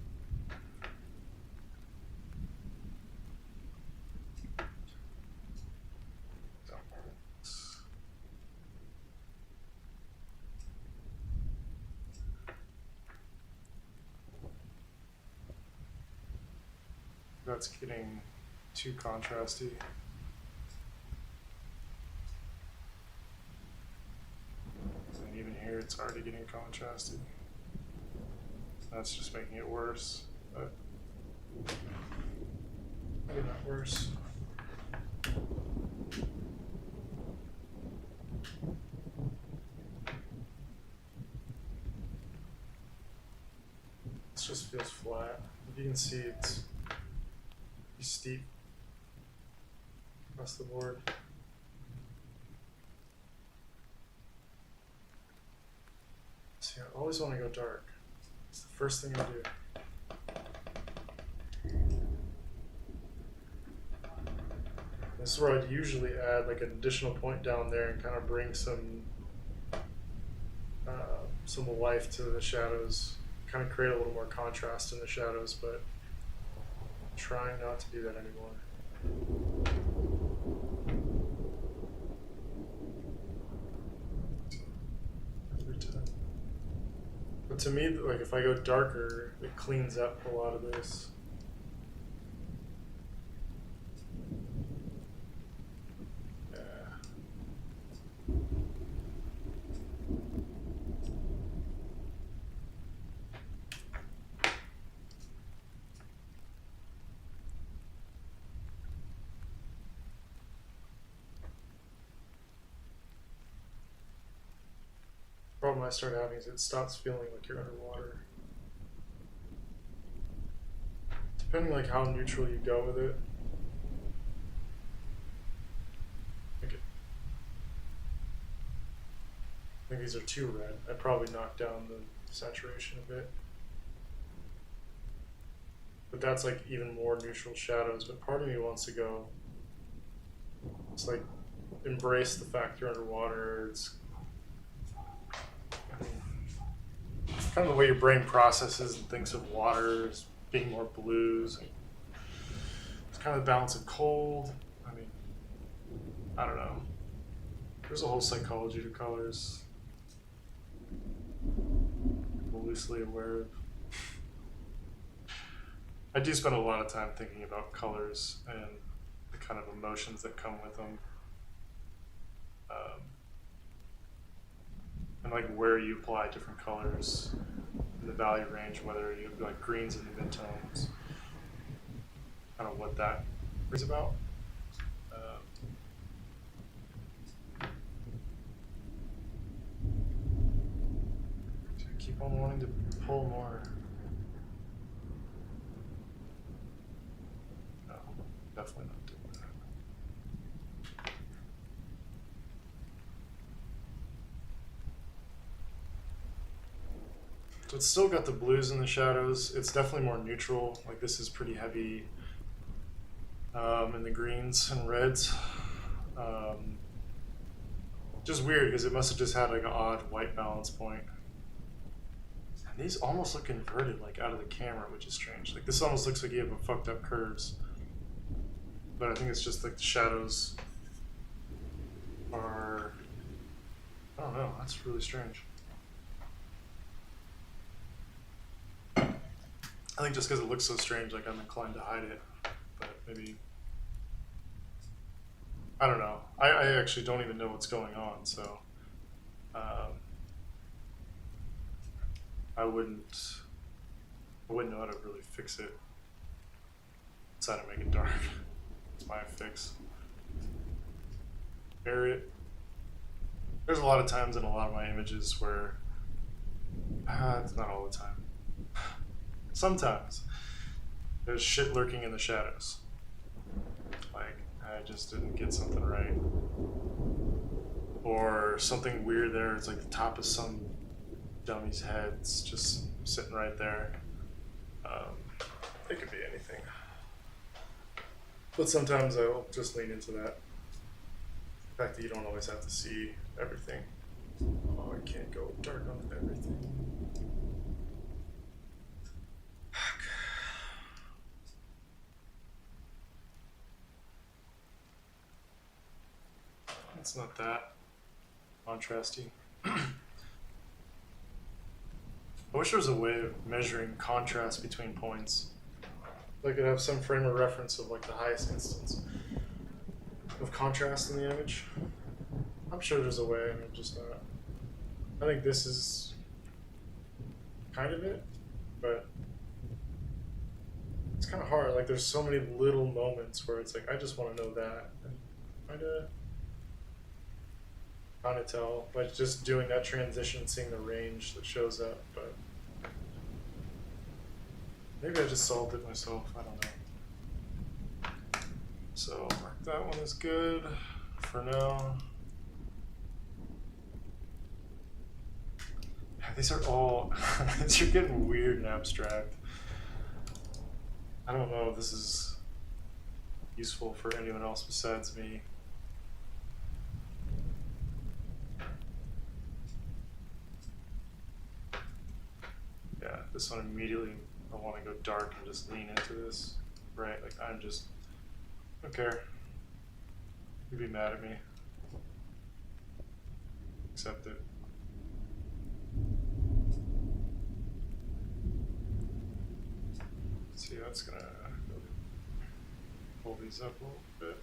that's getting too contrasty. And even here it's already getting contrasty. That's just making it worse, but maybe not worse. This just feels flat. You can see it's steep across the board. See, I always want to go dark. It's the first thing I do. This is where I'd usually add like an additional point down there and kind of bring some life to the shadows, kind of create a little more contrast in the shadows, but I'm trying not to do that anymore. But to me, like if I go darker, it cleans up a lot of this. The problem I start having is it stops feeling like you're underwater. Depending like how neutral you go with it. I think these are too red. I'd probably knock down the saturation a bit. But that's like even more neutral shadows, but part of me wants to go, it's like embrace the fact you're underwater. It's kind of the way your brain processes and thinks of water as being more blues. It's kind of the balance of cold. I mean, I don't know. There's a whole psychology to colors. I'm loosely aware of. I do spend a lot of time thinking about colors and the kind of emotions that come with them. And like where you apply different colors in the value range, whether you have like greens in the midtones, kind of what that is about. So I keep on wanting to pull more. No, definitely not doing that. So it's still got the blues in the shadows. It's definitely more neutral. Like this is pretty heavy in the greens and reds. Just weird because it must have just had like an odd white balance point. And these almost look inverted like out of the camera, which is strange. Like this almost looks like you have a fucked up curves. But I think it's just like the shadows are, I don't know, that's really strange. I think just because it looks so strange, like I'm inclined to hide it, but maybe, I don't know. I actually don't even know what's going on, so I wouldn't know how to really fix it. Outside of make it dark. It's my fix. Bury it. There's a lot of times in a lot of my images where, it's not all the time. Sometimes there's shit lurking in the shadows. Like, I just didn't get something right. Or something weird there. It's like the top of some dummy's head. It's just sitting right there. It could be anything. But sometimes I'll just lean into that. The fact that you don't always have to see everything. Oh, I can't go dark on everything. It's not that contrasty. I wish there was a way of measuring contrast between points. I could have some frame of reference of like the highest instance of contrast in the image. I'm sure there's a way, I'm just not. I think this is kind of it, but it's kind of hard. Like there's so many little moments where it's like I just want to know that, and kind of tell by just doing that transition, seeing the range that shows up. But maybe I just solved it myself. I don't know. So mark that one is good for now. Yeah, these are all these are getting weird and abstract. I don't know if this is useful for anyone else besides me. Yeah, this one immediately I want to go dark and just lean into this. Right, like I don't care. You'd be mad at me. Accept it. See, that's gonna pull these up a little bit.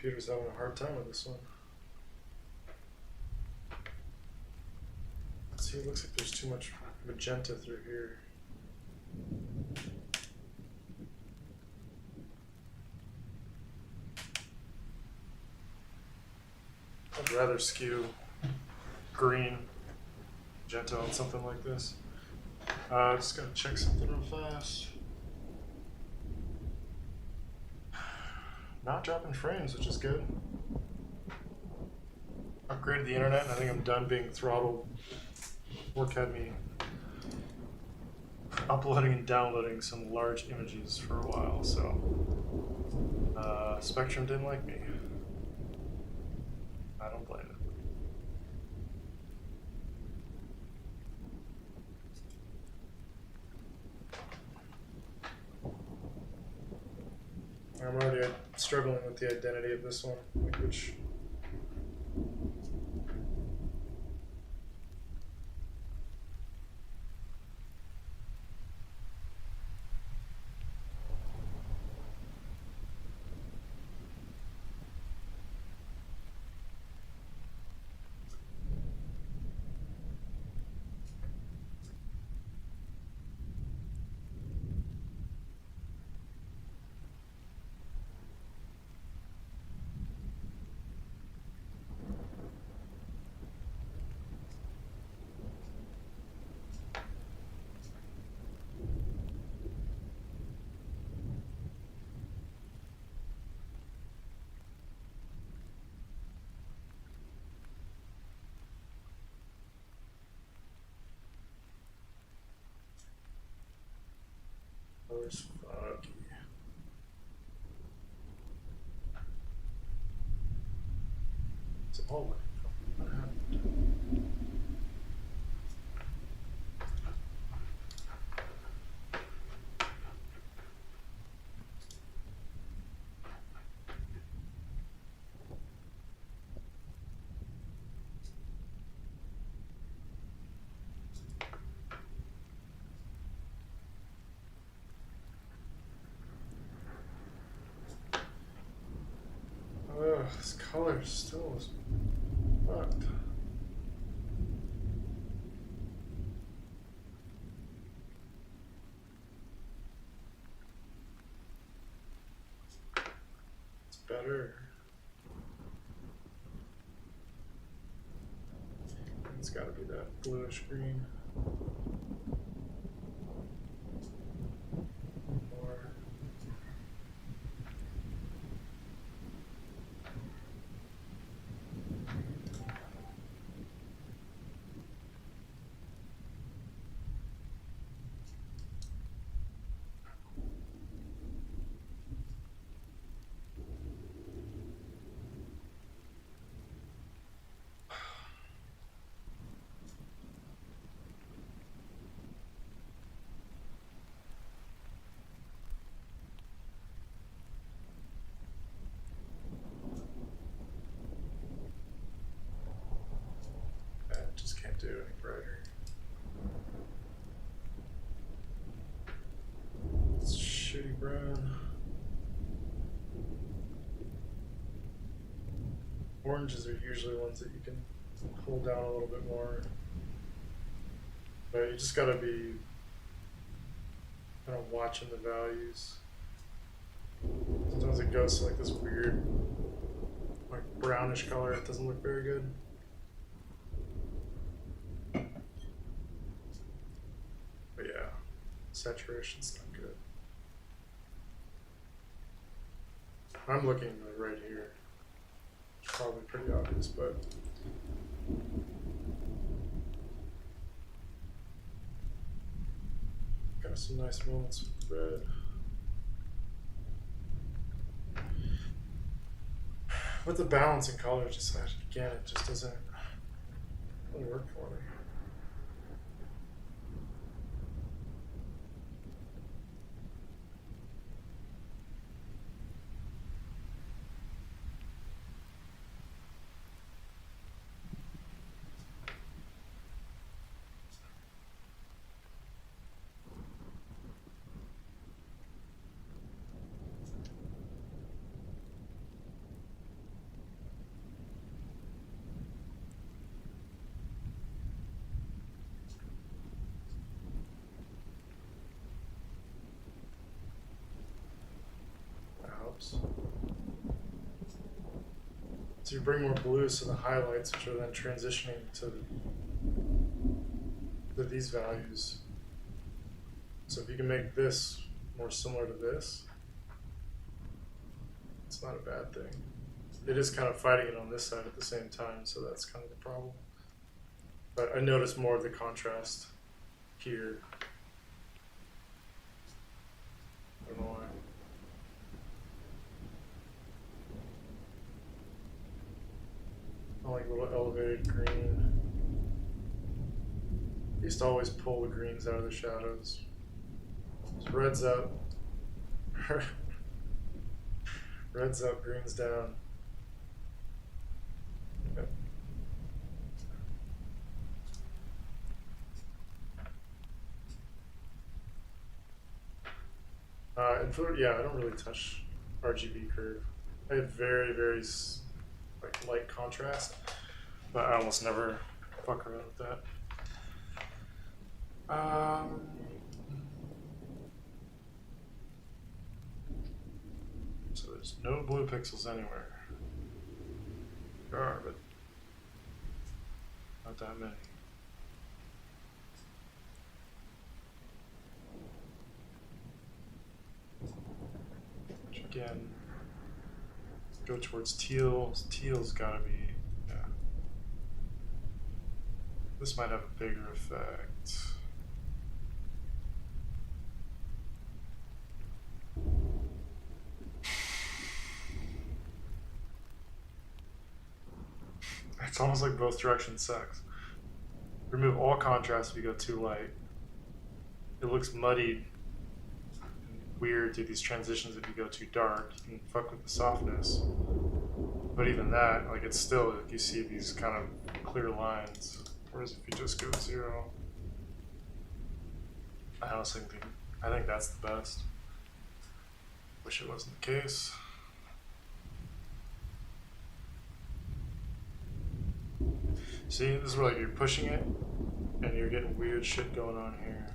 Computer's having a hard time with this one. See, it looks like there's too much magenta through here. I'd rather skew green magenta on something like this. Just gotta check something real fast. Not dropping frames, which is good. Upgraded the internet, and I think I'm done being throttled. Work had me uploading and downloading some large images for a while, so Spectrum didn't like me. I don't blame it. I'm already struggling with the identity of this one, like which. Color's foggy. It's all looking for what happened. This color still is fucked. It's better. It's gotta be that bluish green. More. do any brighter. It's shitty brown. Oranges are usually ones that you can pull down a little bit more. But you just gotta be kind of watching the values. Sometimes it goes to like this weird, like brownish color. It doesn't look very good. But yeah, saturation's not good. I'm looking like right here. It's probably pretty obvious, but got some nice moments with red. With the balance in color, just again, it just doesn't really work for me. So you bring more blues to the highlights, which are then transitioning to these values. So if you can make this more similar to this, it's not a bad thing. It is kind of fighting it on this side at the same time, so that's kind of the problem. But I notice more of the contrast here. I don't know why. I like a little elevated green. I used to always pull the greens out of the shadows. So red's up. Red's up, green's down. Yep. And for, yeah, I don't really touch RGB curve. I have very, very like light contrast, but I almost never fuck around with that. So there's no blue pixels anywhere. There are, but not that many. Which again, go towards teal. Teal's gotta be, yeah. This might have a bigger effect. It's almost like both directions sucks. Remove all contrast if you go too light. It looks muddied and weird through these transitions if you go too dark. You can fuck with the softness. But even that, like it's still, you see these kind of clear lines. Whereas if you just go 0, I honestly think that's the best. Wish it wasn't the case. See, this is where like you're pushing it and you're getting weird shit going on here.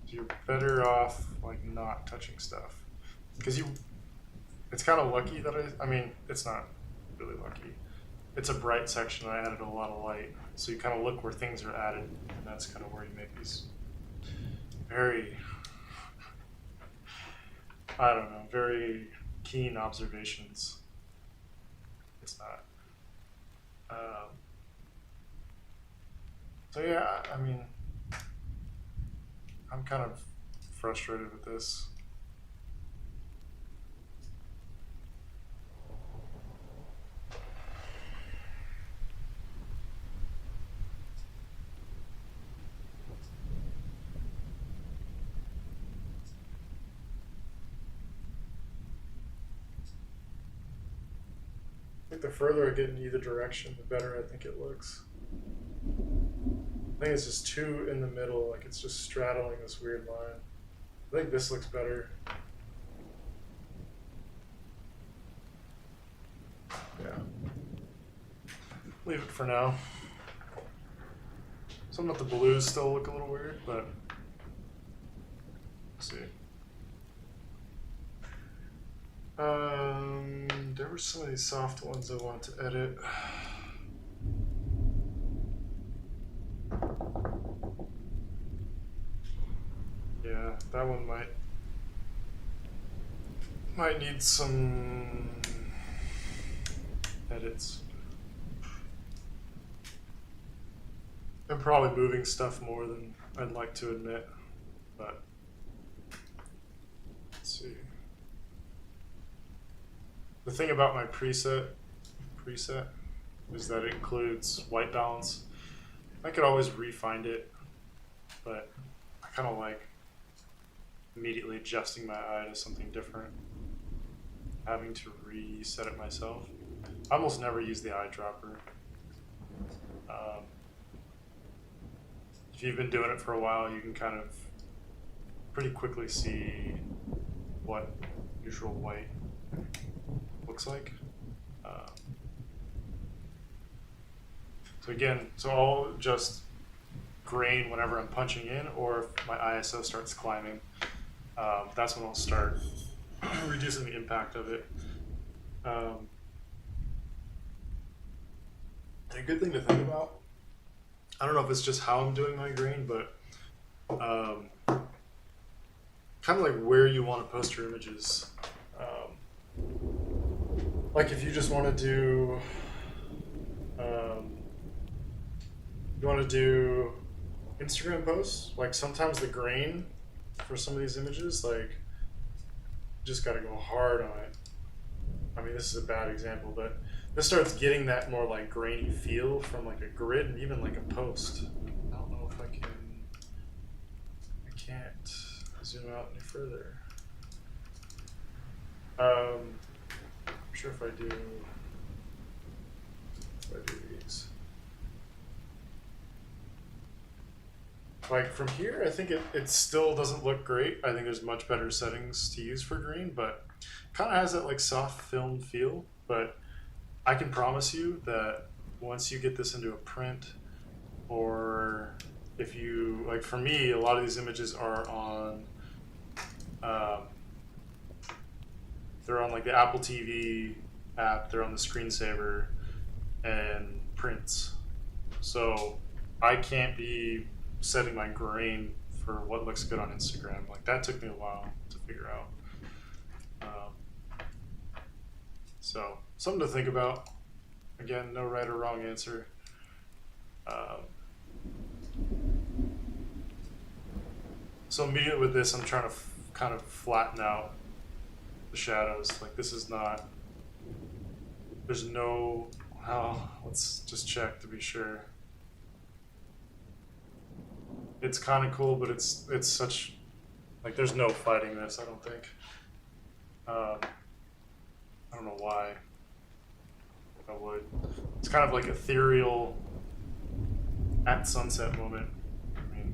So you're better off like not touching stuff. Because it's kind of lucky that I mean, it's not really lucky. It's a bright section and I added a lot of light. So you kind of look where things are added and that's kind of where you make these very, I don't know, very keen observations. It's not. So yeah, I mean, I'm kind of frustrated with this. I think the further I get in either direction, the better I think it looks. I think it's just too in the middle, like it's just straddling this weird line. I think this looks better. Yeah. Leave it for now. Some of the blues still look a little weird, but let's see. There were some of these soft ones I wanted to edit. Yeah, that one might need some edits. I'm probably moving stuff more than I'd like to admit, but let's see. The thing about my preset is that it includes white balance. I could always refind it, but I kind of like immediately adjusting my eye to something different, having to reset it myself. I almost never use the eyedropper. If you've been doing it for a while, you can kind of pretty quickly see what neutral white looks like. So I'll just grain whenever I'm punching in, or if my ISO starts climbing, that's when I'll start reducing the impact of it. A good thing to think about, I don't know if it's just how I'm doing my grain, but kind of like where you want to post your images. Like if you just want to do, you want to do Instagram posts, like sometimes the grain for some of these images, like you just got to go hard on it. I mean, this is a bad example, but this starts getting that more like grainy feel from like a grid and even like a post. I don't know if I can't zoom out any further. I'm sure if I do these. Like from here, I think it still doesn't look great. I think there's much better settings to use for green, but kind of has that like soft film feel. But I can promise you that once you get this into a print, or if you, like for me, a lot of these images are on, they're on like the Apple TV app, they're on the screensaver and prints. So I can't be setting my grain for what looks good on Instagram. Like that took me a while to figure out. So something to think about. Again, no right or wrong answer. So immediately with this, I'm trying to kind of flatten out the shadows. Like this is not, there's no, let's just check to be sure. It's kind of cool, but it's such, like there's no fighting this, I don't think. I don't know why I would. It's kind of like ethereal at sunset moment. I mean,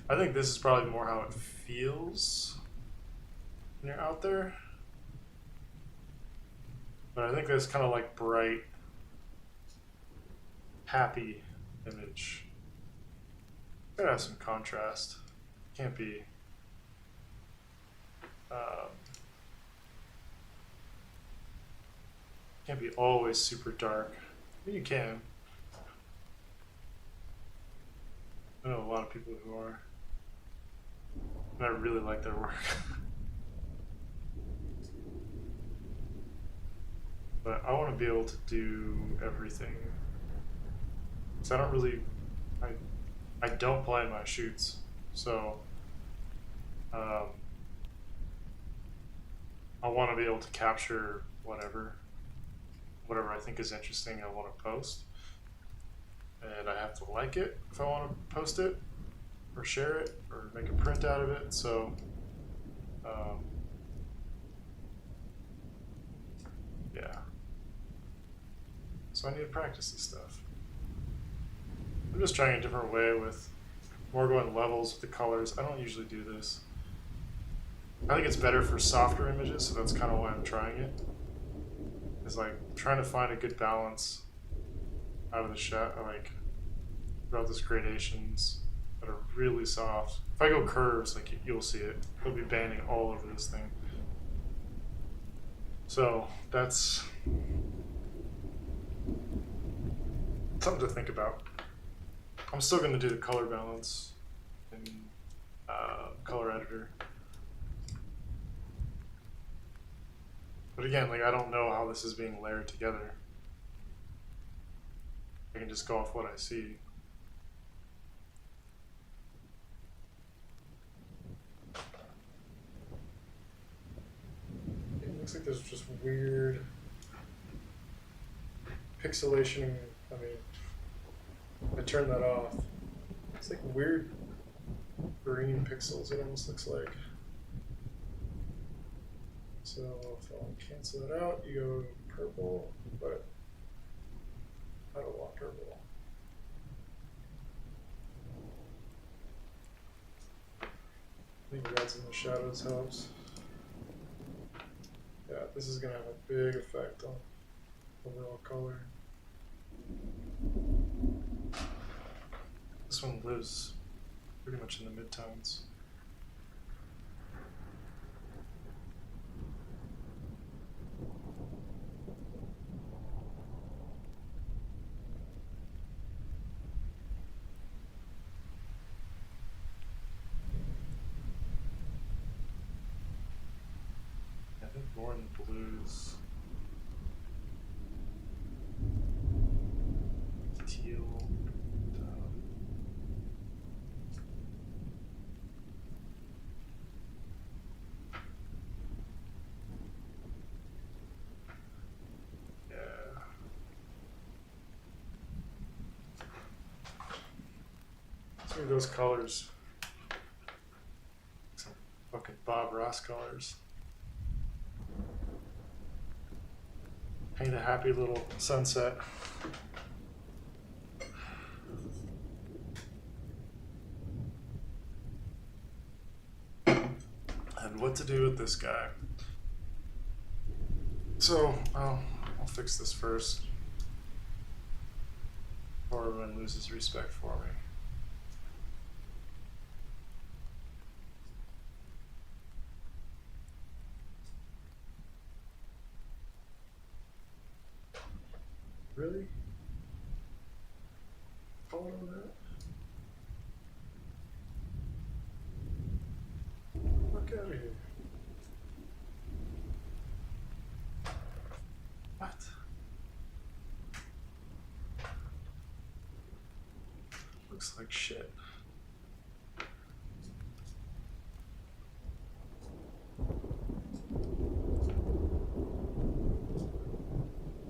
I think this is probably more how it feels when you're out there. But I think there's kind of like bright, happy image. Gotta have some contrast. Can't be always super dark. I mean, you can. I know a lot of people who are. And I really like their work. But I want to be able to do everything. So I don't really, I don't plan my shoots. So I want to be able to capture whatever I think is interesting I want to post. And I have to like it if I want to post it or share it or make a print out of it. So Yeah. So I need to practice this stuff. I'm just trying a different way with more going levels with the colors. I don't usually do this. I think it's better for softer images, so that's kind of why I'm trying it. It's like trying to find a good balance out of the shot, like throughout these gradations that are really soft. If I go curves, like you'll see it. It'll be banding all over this thing. So that's something to think about. I'm still going to do the color balance in color editor. But again, like I don't know how this is being layered together. I can just go off what I see. It looks like there's just weird pixelation. I mean, I turn that off. It's like weird green pixels, it almost looks like. So if I want to cancel it out, you go purple, but I don't want purple. I think reds in the shadows helps. Yeah, this is going to have a big effect on overall color. This one lives pretty much in the midtones. I think more in the blues. Teal. Those colors, some fucking Bob Ross colors. Paint a happy little sunset. And what to do with this guy. So, I'll fix this first before everyone loses respect for me. Really? Follow that? Fuck out of here. What? Looks like shit.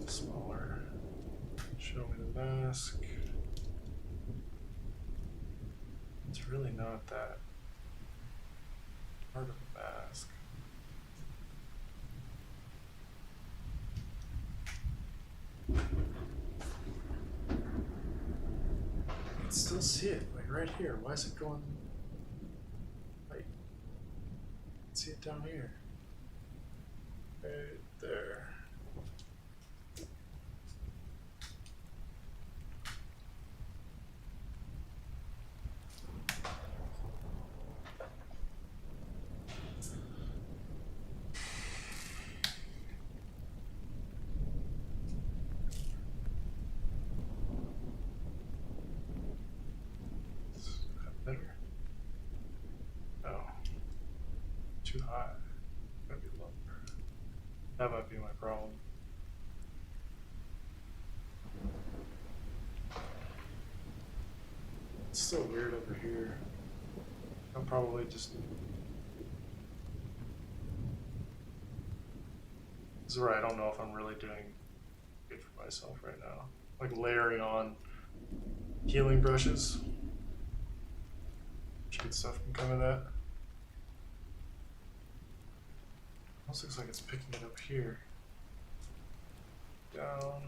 Smaller. Show me the mask. It's really not that hard of a mask. I can still see it, like right here. Why is it going? Like, see it down here. Right there. Better. Oh. Too high. Gotta be lower. That might be my problem. It's still weird over here. I'm probably just... This is where I don't know if I'm really doing good for myself right now. Like layering on healing brushes. Good stuff can come of that. Almost looks like it's picking it up here. down.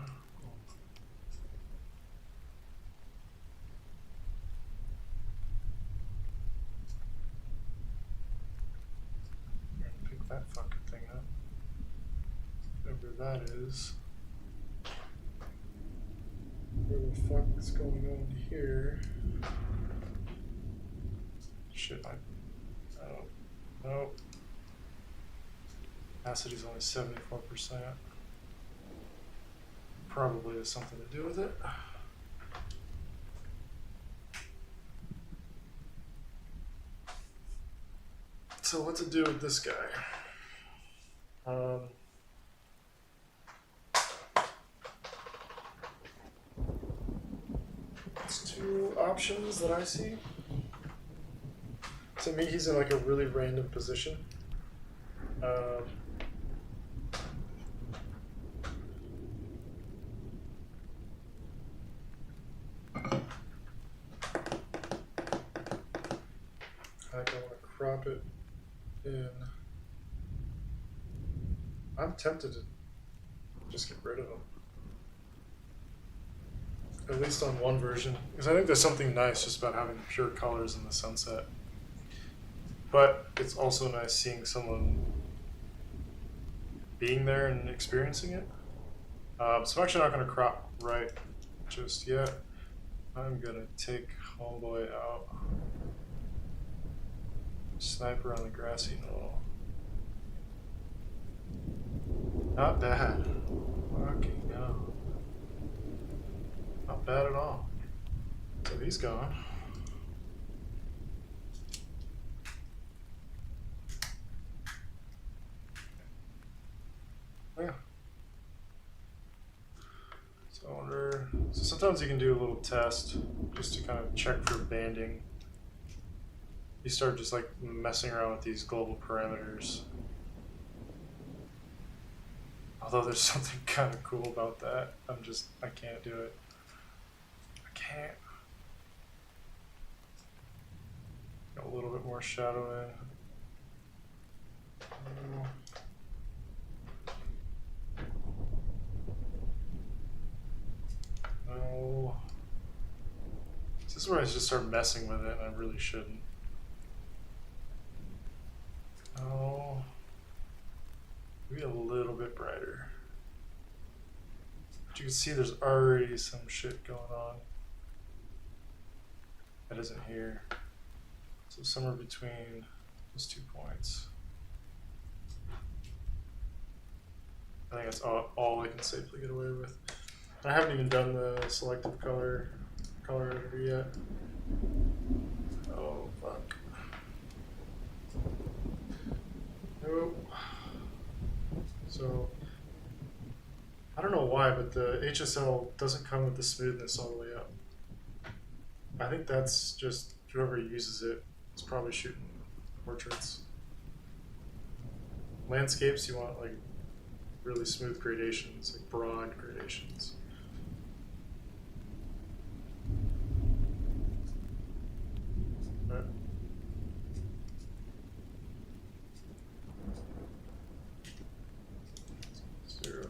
Pick that fucking thing up. Whatever that is. What the fuck is going on here? Shit, oh, no. Acidity's only 74%. Probably has something to do with it. So what to do with this guy? It's two options that I see. To me, he's in like a really random position. I want to crop it in. I'm tempted to just get rid of him. At least on one version. Because I think there's something nice just about having pure colors in the sunset. But it's also nice seeing someone being there and experiencing it. So I'm actually not going to crop right just yet. I'm going to take Homeboy out. Sniper on the grassy knoll. Not bad. Fucking hell. Not bad at all. So he's gone. Yeah. So I wonder. So sometimes you can do a little test just to kind of check for banding. You start just like messing around with these global parameters. Although there's something kind of cool about that. I can't do it. I can't. Got a little bit more shadow in. No. This is where I just start messing with it, and I really shouldn't. No. Maybe a little bit brighter. But you can see there's already some shit going on that isn't here. So somewhere between those 2 points. I think that's all I can safely get away with. I haven't even done the selective color editor yet. Oh fuck. Nope. So I don't know why, but the HSL doesn't come with the smoothness all the way up. I think that's just whoever uses it is probably shooting portraits. Landscapes, you want like really smooth gradations, like broad gradations. But zero.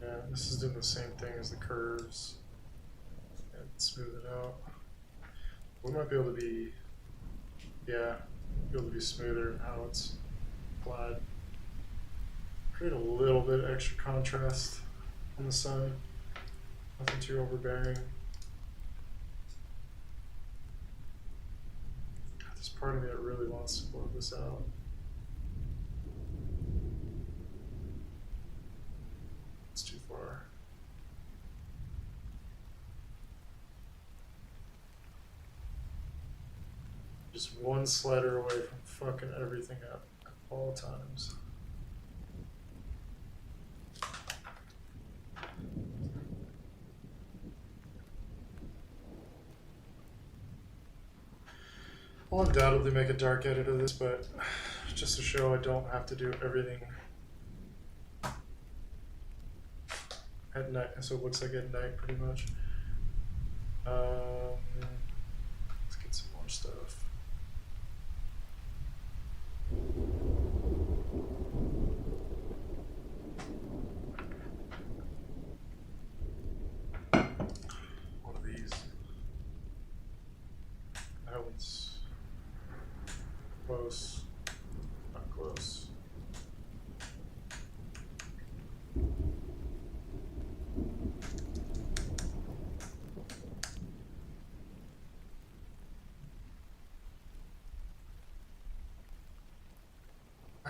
Yeah, this is doing the same thing as the curves. And smooth it out. We might be able to be, yeah, be able to be smoother in how it's applied. Create a little bit extra contrast on the sun. Nothing too overbearing. There's part of me that really wants to blow this out. It's too far. Just one slider away from fucking everything up at all times. I'll undoubtedly make a dark edit of this, but just to show I don't have to do everything at night, so it looks like at night pretty much. Let's get some more stuff.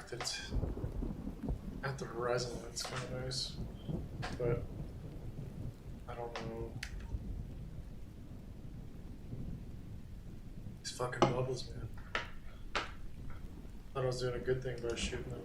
fact that it's at the horizon line's kind of nice, but I don't know. These fucking bubbles, man. Thought I was doing a good thing by shooting them.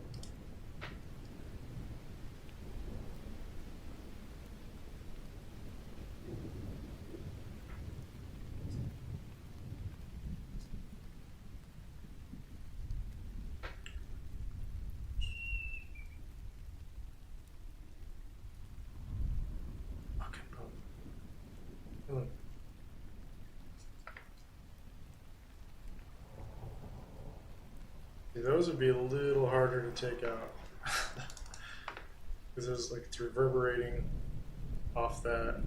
Fucking bubble. Look. Those would be a little harder to take out because it's like it's reverberating off that.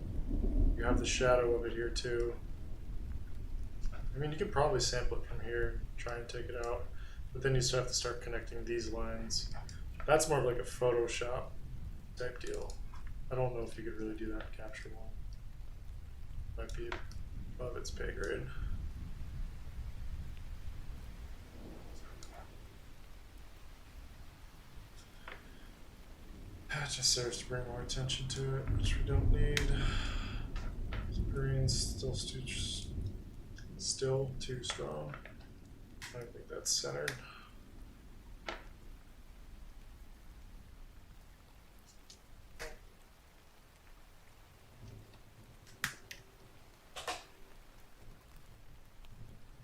You have the shadow of it here too. I mean, you could probably sample it from here and try and take it out, but then you still have to start connecting these lines. That's more of like a Photoshop type deal. I don't know if you could really do that in Capture One. Might be above its pay grade. That just serves to bring more attention to it, which we don't need. Green's still too strong. I don't think that's centered.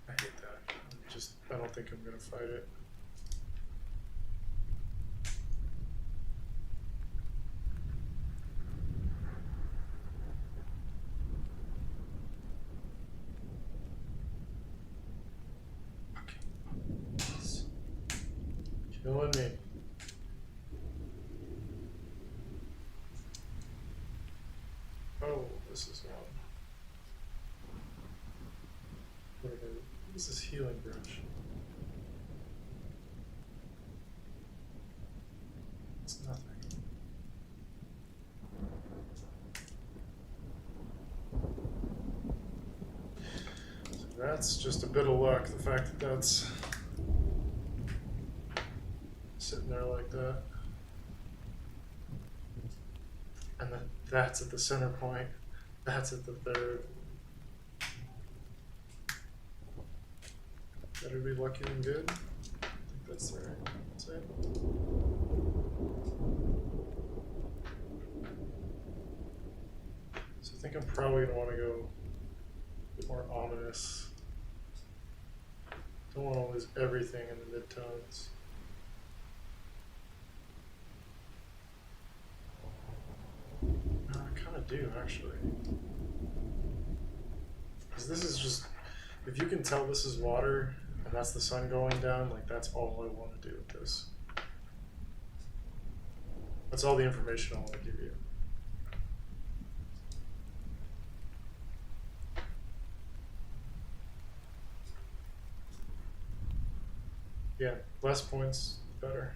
I hate that. I don't think I'm gonna fight it. Killing me. Oh, this is one. What is this healing brush? It's nothing. So that's just a bit of luck, the fact that that's sitting there like that. And then that's at the center point. That's at the third. Better be lucky than good. I think that's the right answer. So I think I'm probably going to want to go a bit more ominous. Don't want to lose everything in the midtones. No, I kind of do, actually. Because this is just, if you can tell this is water, and that's the sun going down, like that's all I want to do with this. That's all the information I want to give you. Yeah, less points, better.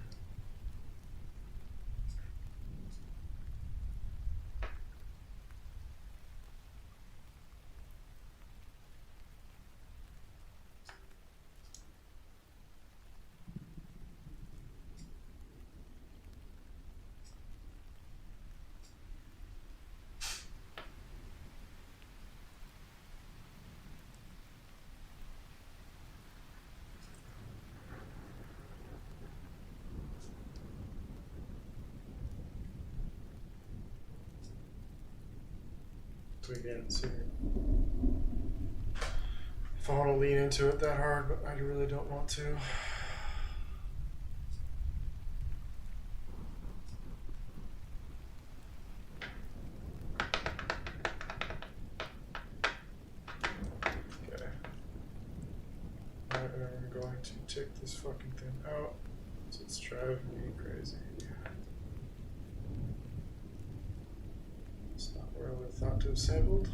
Again, see if I want to lean into it that hard, but I really don't want to. Okay. Alright, I'm going to take this fucking thing out. So it's driving me crazy. It's not where I would have thought to have sampled.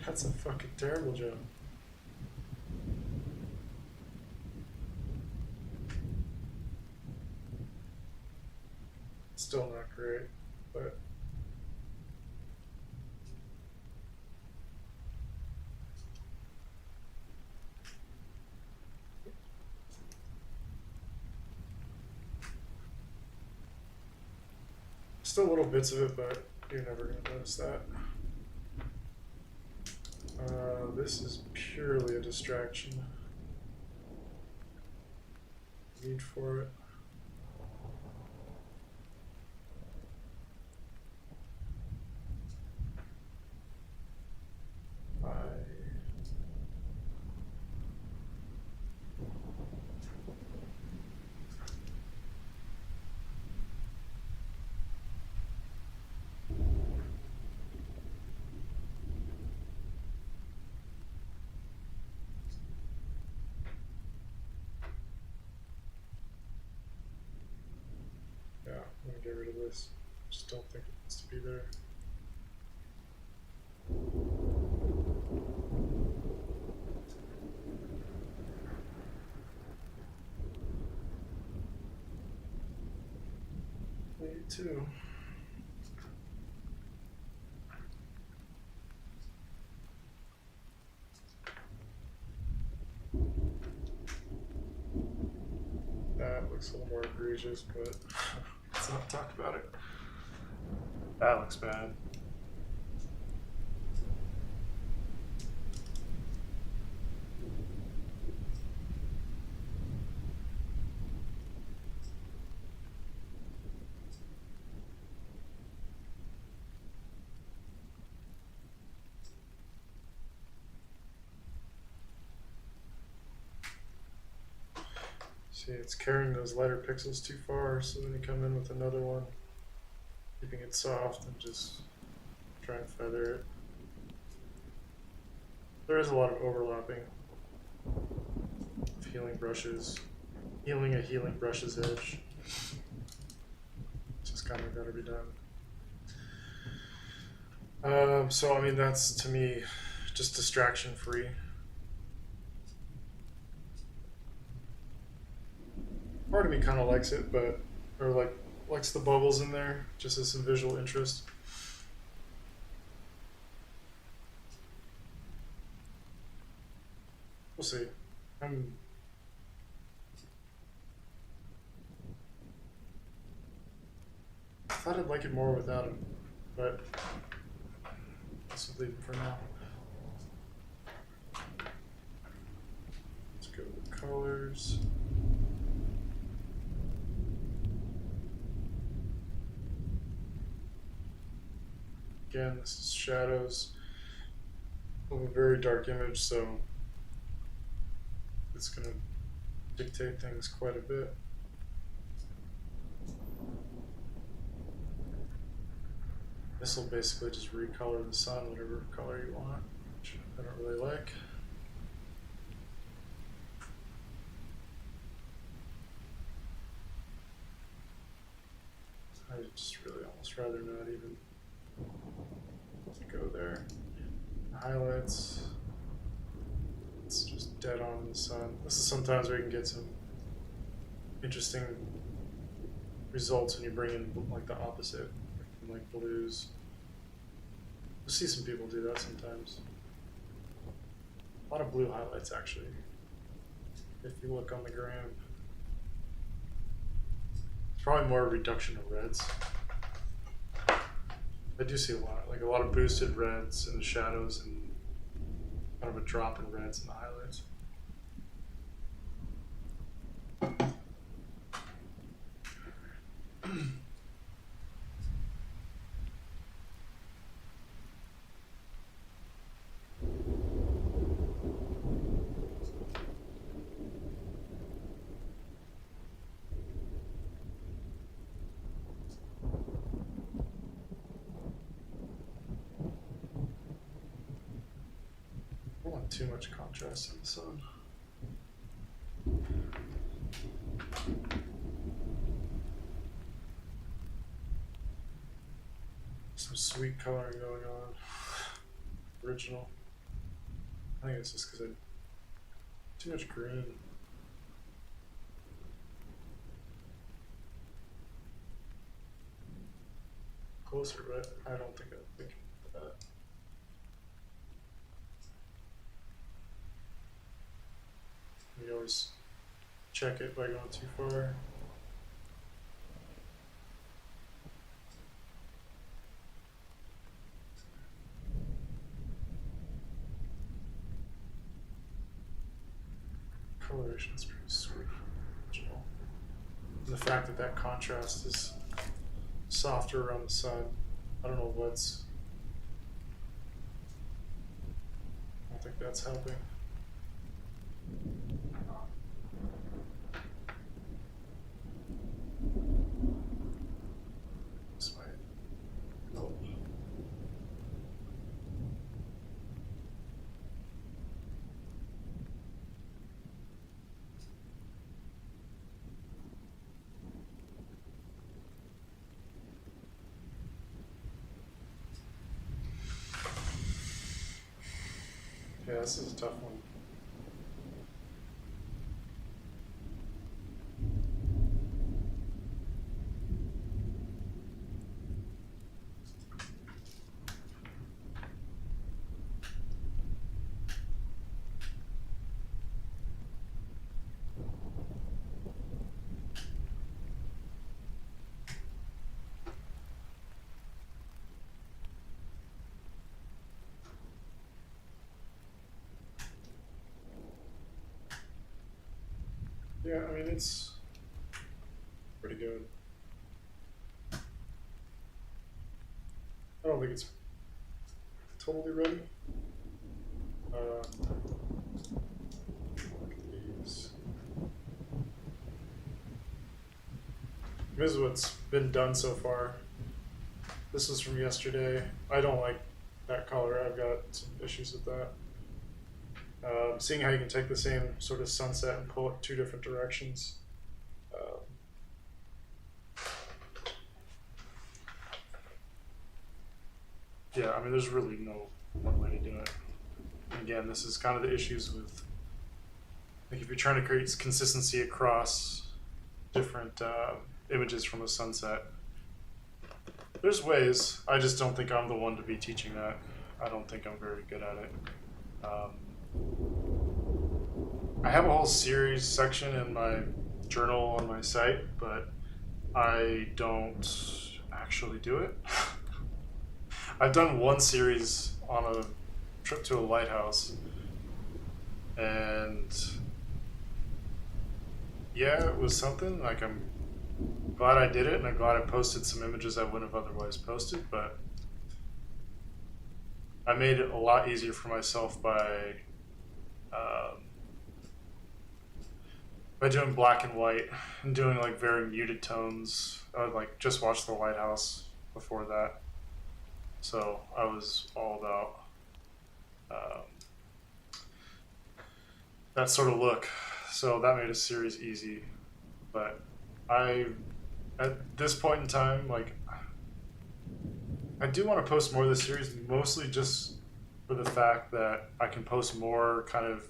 That's a fucking terrible job. Still not great, but still little bits of it, but you're never going to notice that. This is purely a distraction. Need for it. Yeah, I'm gonna get rid of this. Just don't think it needs to be there. Me too. That looks a little more egregious, but let's not talk about it. That looks bad. See, it's carrying those lighter pixels too far, so then you come in with another one, keeping it soft and just try and feather it. There is a lot of overlapping of healing brushes. Healing a healing brush's edge. Just kind of got to be done. So, I mean, that's, to me, just distraction free. Part of me kind of likes it, but, or likes the bubbles in there, just as some visual interest. We'll see. I thought I'd like it more without him, but let's leave him for now. Let's go with colors. Again, this is shadows of a very dark image, so it's going to dictate things quite a bit. This will basically just recolor the sun, whatever color you want, which I don't really like. I just really almost rather not even go there. Highlights. It's just dead on in the sun. This is sometimes where you can get some interesting results when you bring in like the opposite, like blues. You'll see some people do that sometimes. A lot of blue highlights actually, if you look on the gram. It's probably more a reduction of reds. I do see a lot of boosted reds in the shadows and kind of a drop in reds in the highlights. I don't want too much contrast in the sun. Some sweet coloring going on. Original. I think it's just because I too much green. Closer, but I don't think I'm thinking of that. You always check it by going too far. Coloration is pretty sweet. And the fact that that contrast is softer around the sun, I don't know what's. I don't think that's helping. This might help. Yeah, this is a tough one. Yeah, I mean, it's pretty good. I don't think it's totally ready. Look at these. This is what's been done so far. This is from yesterday. I don't like that color. I've got some issues with that. Seeing how you can take the same sort of sunset and pull it two different directions. Yeah, I mean, there's really no one way to do it. And again, this is kind of the issues with, like, if you're trying to create consistency across different images from a sunset. There's ways. I just don't think I'm the one to be teaching that. I don't think I'm very good at it. I have a whole series section in my journal on my site, but I don't actually do it. I've done one series on a trip to a lighthouse, and yeah, it was something. Like, I'm glad I did it, and I'm glad I posted some images I wouldn't have otherwise posted, but I made it a lot easier for myself by doing black and white and doing like very muted tones. I would like just watch the lighthouse before that, so I was all about that sort of look. So that made a series easy, but at this point in time, like, I do want to post more of this series, mostly just for the fact that I can post more kind of.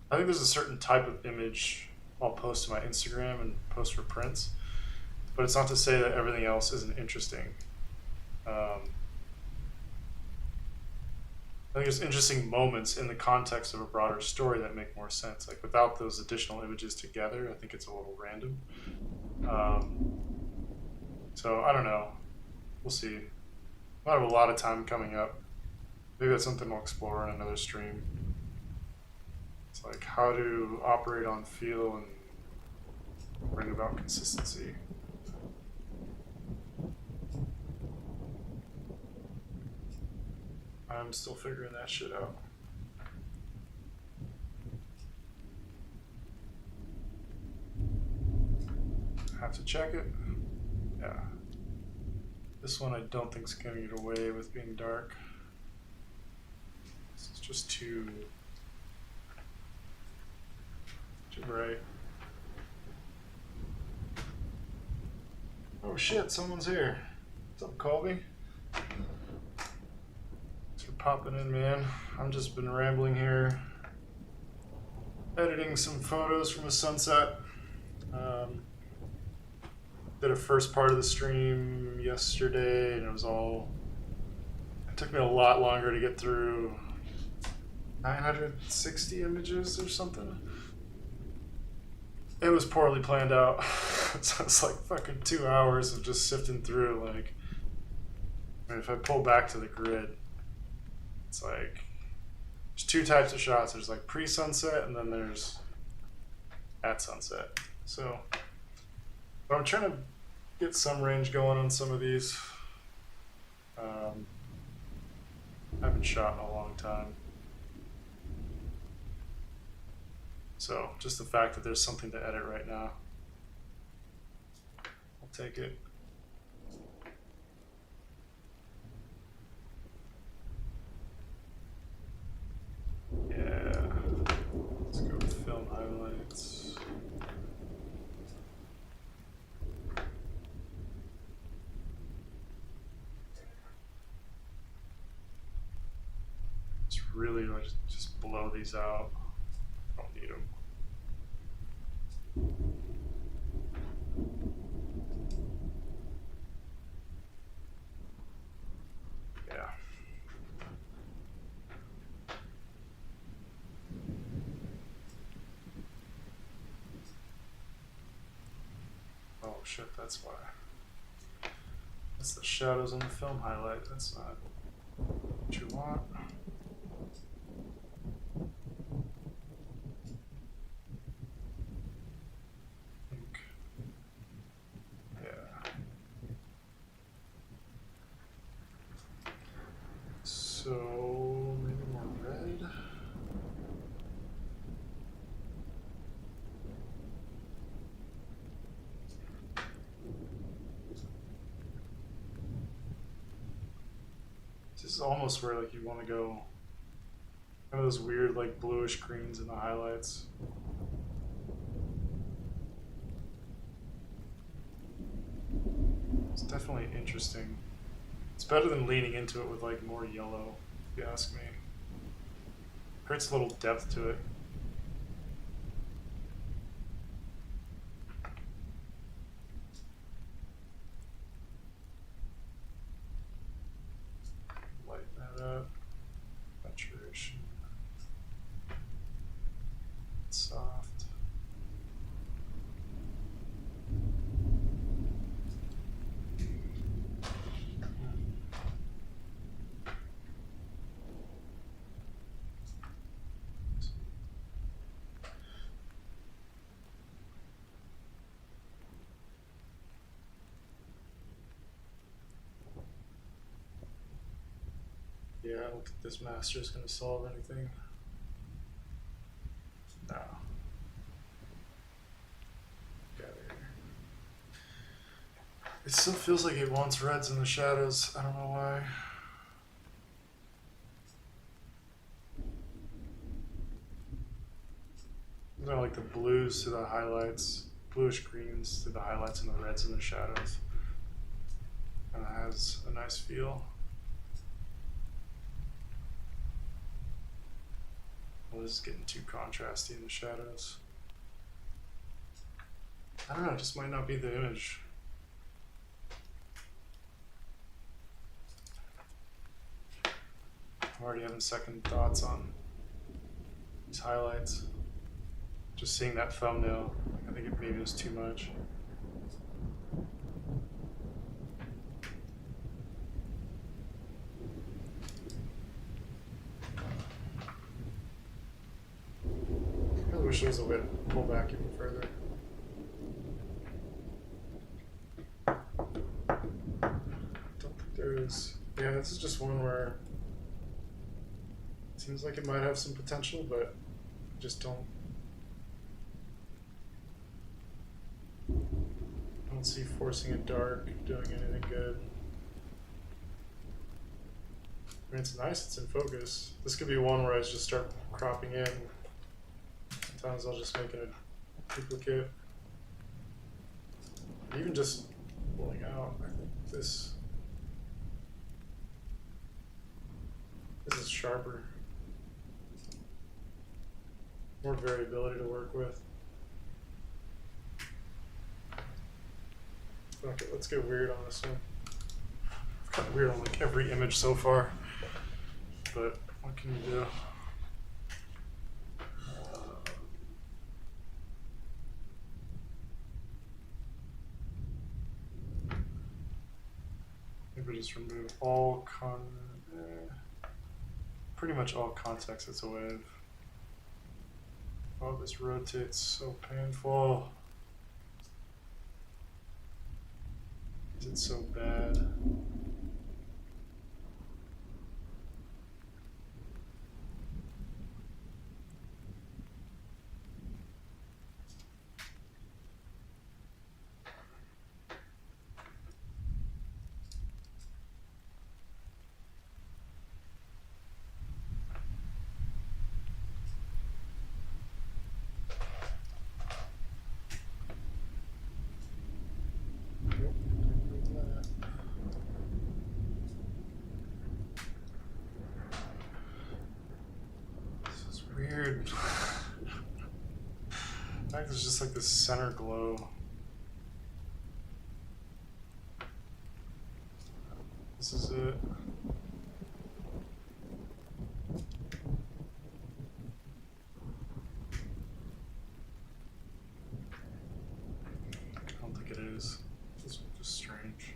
I think there's a certain type of image I'll post to my Instagram and post for prints, but it's not to say that everything else isn't interesting. I think there's interesting moments in the context of a broader story that make more sense. Like, without those additional images together, I think it's a little random. So I don't know. We'll see. I have a lot of time coming up. Maybe that's something we'll explore in another stream. It's like how to operate on feel and bring about consistency. I'm still figuring that shit out. Have to check it. Yeah. This one I don't think is going to get away with being dark. This is just too bright. Oh shit, someone's here. What's up, Colby? Thanks for popping in, man. I've just been rambling here, editing some photos from a sunset. Did a first part of the stream yesterday, and it took me a lot longer to get through 960 images or something. It was poorly planned out. So it's like fucking 2 hours of just sifting through. Like, I mean, if I pull back to the grid, it's like there's two types of shots. There's like pre-sunset, and then there's at sunset. So but I'm trying to get some range going on some of these. I haven't shot in a long time. So just the fact that there's something to edit right now, I'll take it. Yeah, let's go with film highlights. It's really like just blow these out. Don't need them. Yeah. Oh shit, that's why. That's the shadows on the film highlight. That's not what you want. So maybe more red. This is almost where like you want to go kind of those weird like bluish greens in the highlights. It's definitely interesting. It's better than leaning into it with like more yellow, if you ask me. Creates a little depth to it. Lighten that up. Saturation. Soft. Yeah, I don't think this master is going to solve anything. No. Get out of here. It still feels like it wants reds in the shadows. I don't know why. They're like the blues to the highlights, bluish greens to the highlights, and the reds in the shadows. Kind of has a nice feel. Well, this is getting too contrasty in the shadows. I don't know, it just might not be the image. I'm already having second thoughts on these highlights. Just seeing that thumbnail, I think it maybe was too much. I really wish there was a way to pull back even further. Don't think there is. Yeah, this is just one where it seems like it might have some potential, but I just don't see forcing it dark doing anything good. I mean, it's nice, it's in focus. This could be one where I just start cropping in. Sometimes I'll just make it a duplicate. Even just pulling out, I think this is sharper. More variability to work with. Okay, let's get weird on this one. I've gotten weird on like every image so far, but what can you do? Maybe just remove all pretty much all context it's a wave. Oh, this rotates so painful. Is it so bad? Weird. I think there's just like this center glow. This is it. I don't think it is. This is just strange.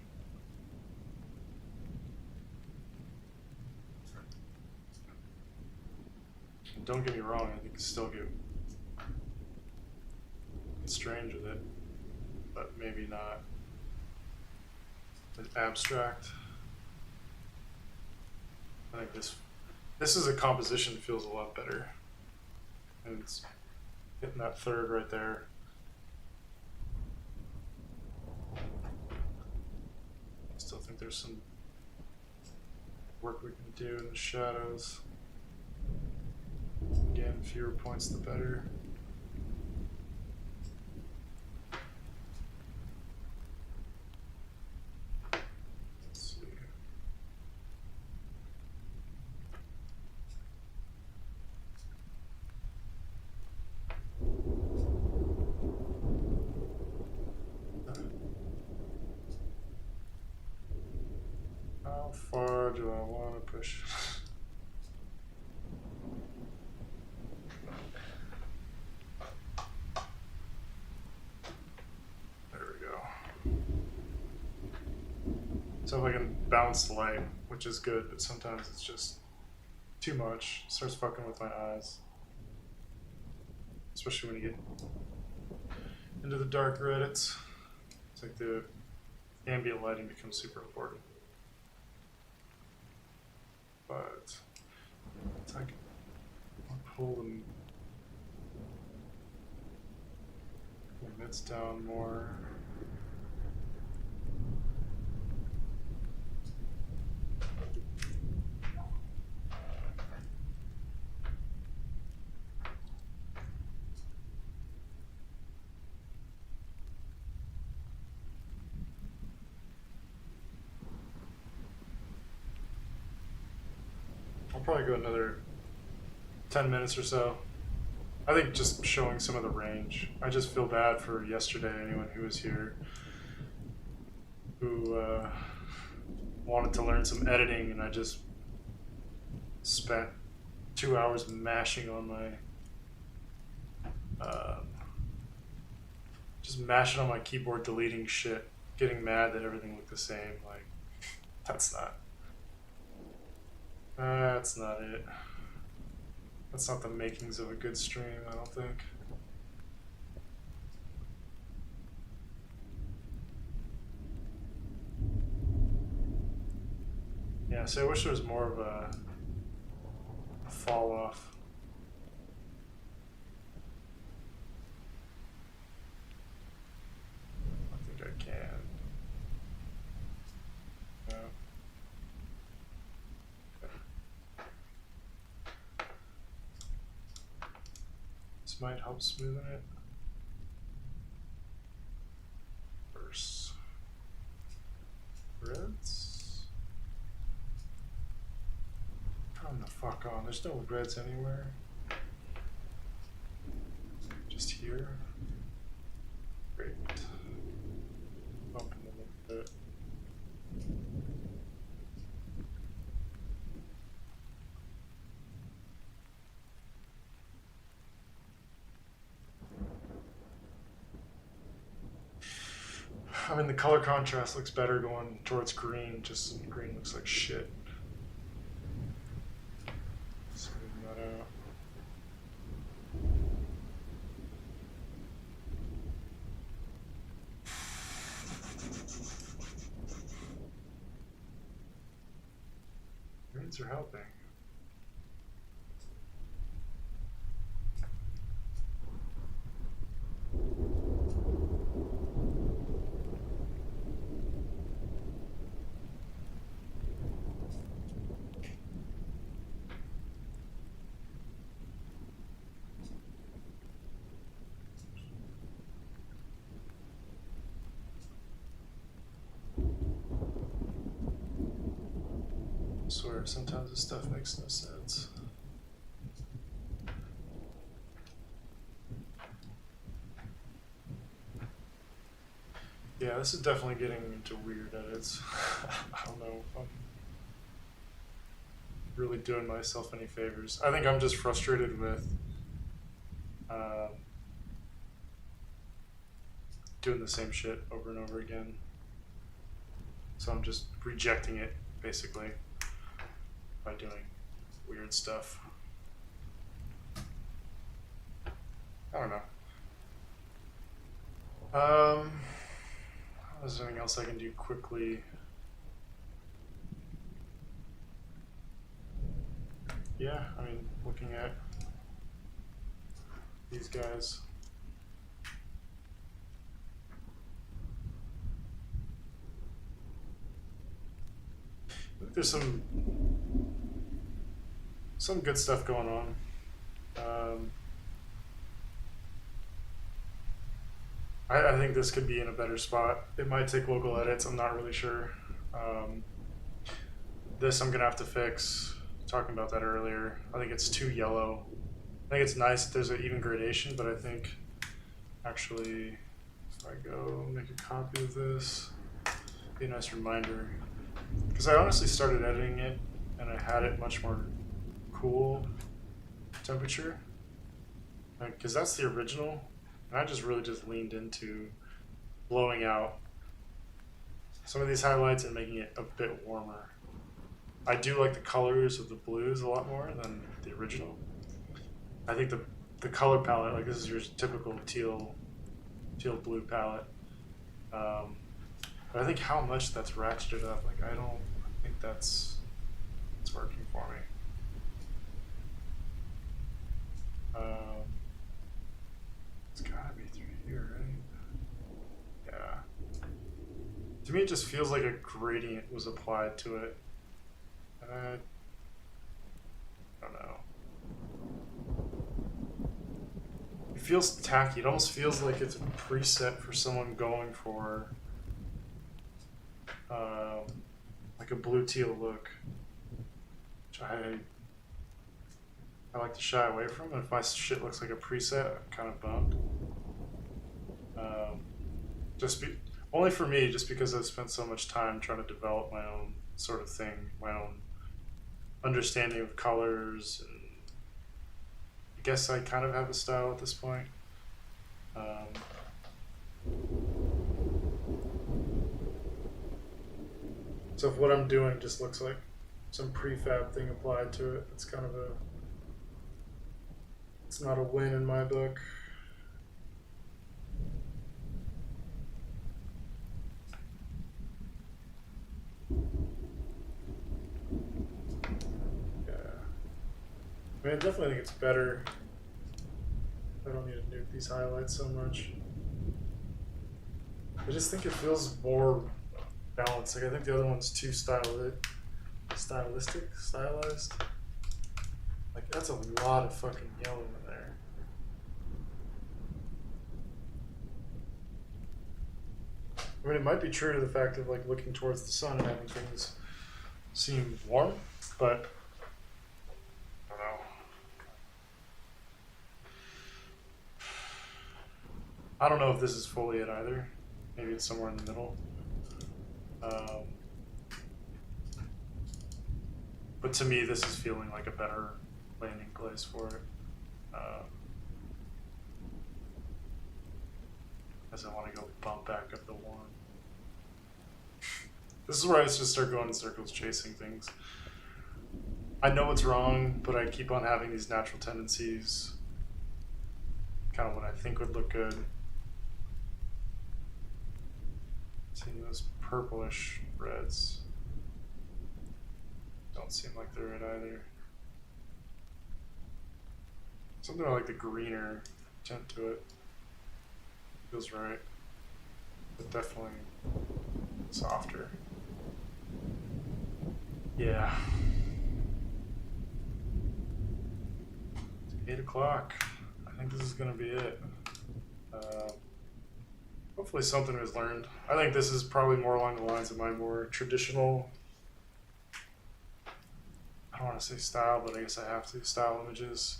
And don't get me wrong, I think you still get strange with it, but maybe not abstract. I think this is a composition that feels a lot better, and it's hitting that third right there. I still think there's some work we can do in the shadows. Again, fewer points the better. How far do I want to push? There we go. So if I can bounce the light, which is good, but sometimes it's just too much. It starts fucking with my eyes. Especially when you get into the darker edits. It's like the ambient lighting becomes super important. But I can pull the mids down more. I'll probably go another 10 minutes or so. I think just showing some of the range. I just feel bad for yesterday, anyone who was here who wanted to learn some editing, and I just spent 2 hours mashing on my just mashing on my keyboard, deleting shit, getting mad that everything looked the same. Like, that's not it. That's not the makings of a good stream, I don't think. Yeah, so I wish there was more of a fall off. I think I can. No. This might help smoothen it. Verse. Reds. Come the fuck on. There's no reds anywhere. Just here. Great. Bump in a little bit. I mean, the color contrast looks better going towards green, just green looks like shit. These are helping. I swear, sometimes this stuff makes no sense. Yeah, this is definitely getting into weird edits. I don't know if I'm really doing myself any favors. I think I'm just frustrated with doing the same shit over and over again. So I'm just rejecting it, basically, by doing weird stuff. I don't know. Is there anything else I can do quickly? Yeah, I mean, looking at these guys. There's some good stuff going on. I think this could be in a better spot. It might take local edits. I'm not really sure. This I'm gonna have to fix. Talking about that earlier. I think it's too yellow. I think it's nice that there's an even gradation, but I think actually if I go make a copy of this, it'd be a nice reminder. Because I honestly started editing it and I had it much more cool temperature. Because that's the original. And I just really just leaned into blowing out some of these highlights and making it a bit warmer. I do like the colors of the blues a lot more than the original. I think the color palette, like this is your typical teal blue palette. But I think how much that's ratcheted up, like I don't think it's working for me. It's gotta be through here, right? Yeah. To me, it just feels like a gradient was applied to it. And I don't know. It feels tacky. It almost feels like it's a preset for someone going for like a blue teal look, which I like to shy away from. And if my shit looks like a preset, I'm kind of bummed. Only for me, just because I've spent so much time trying to develop my own sort of thing, my own understanding of colors, and I guess I kind of have a style at this point. So if what I'm doing just looks like some prefab thing applied to it, it's not a win in my book. I mean, I definitely think it's better. I don't need to nuke these highlights so much. I just think it feels more balanced. Like I think the other one's too stylized. Like that's a lot of fucking yellow in there. I mean, it might be true to the fact of like looking towards the sun and having things seem warm, but I don't know. I don't know if this is fully it either. Maybe it's somewhere in the middle. But to me, this is feeling like a better landing place for it. As I want to go bump back up the one. This is where I just start going in circles chasing things. I know it's wrong, but I keep on having these natural tendencies. Kind of what I think would look good. Seeing those purplish reds. don't seem like they're it either. Something like the greener tint to it. Feels right. But definitely softer. Yeah. It's 8 o'clock. I think this is going to be it. Hopefully something was learned. I think this is probably more along the lines of my more traditional, I don't want to say style, but I guess I have to, style images.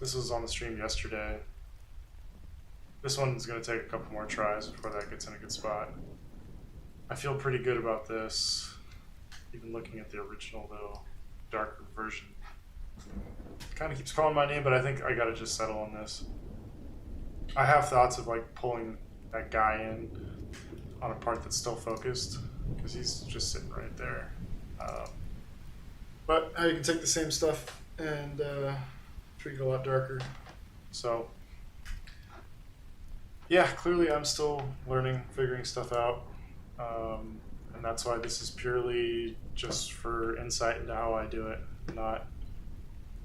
This was on the stream yesterday. This one's going to take a couple more tries before that gets in a good spot. I feel pretty good about this, even looking at the original, though, darker version. Kind of keeps calling my name, but I think I got to just settle on this. I have thoughts of like pulling that guy in on a part that's still focused, because he's just sitting right there. But you can take the same stuff and treat it a lot darker. So yeah, clearly I'm still learning, figuring stuff out. And that's why this is purely just for insight into how I do it, not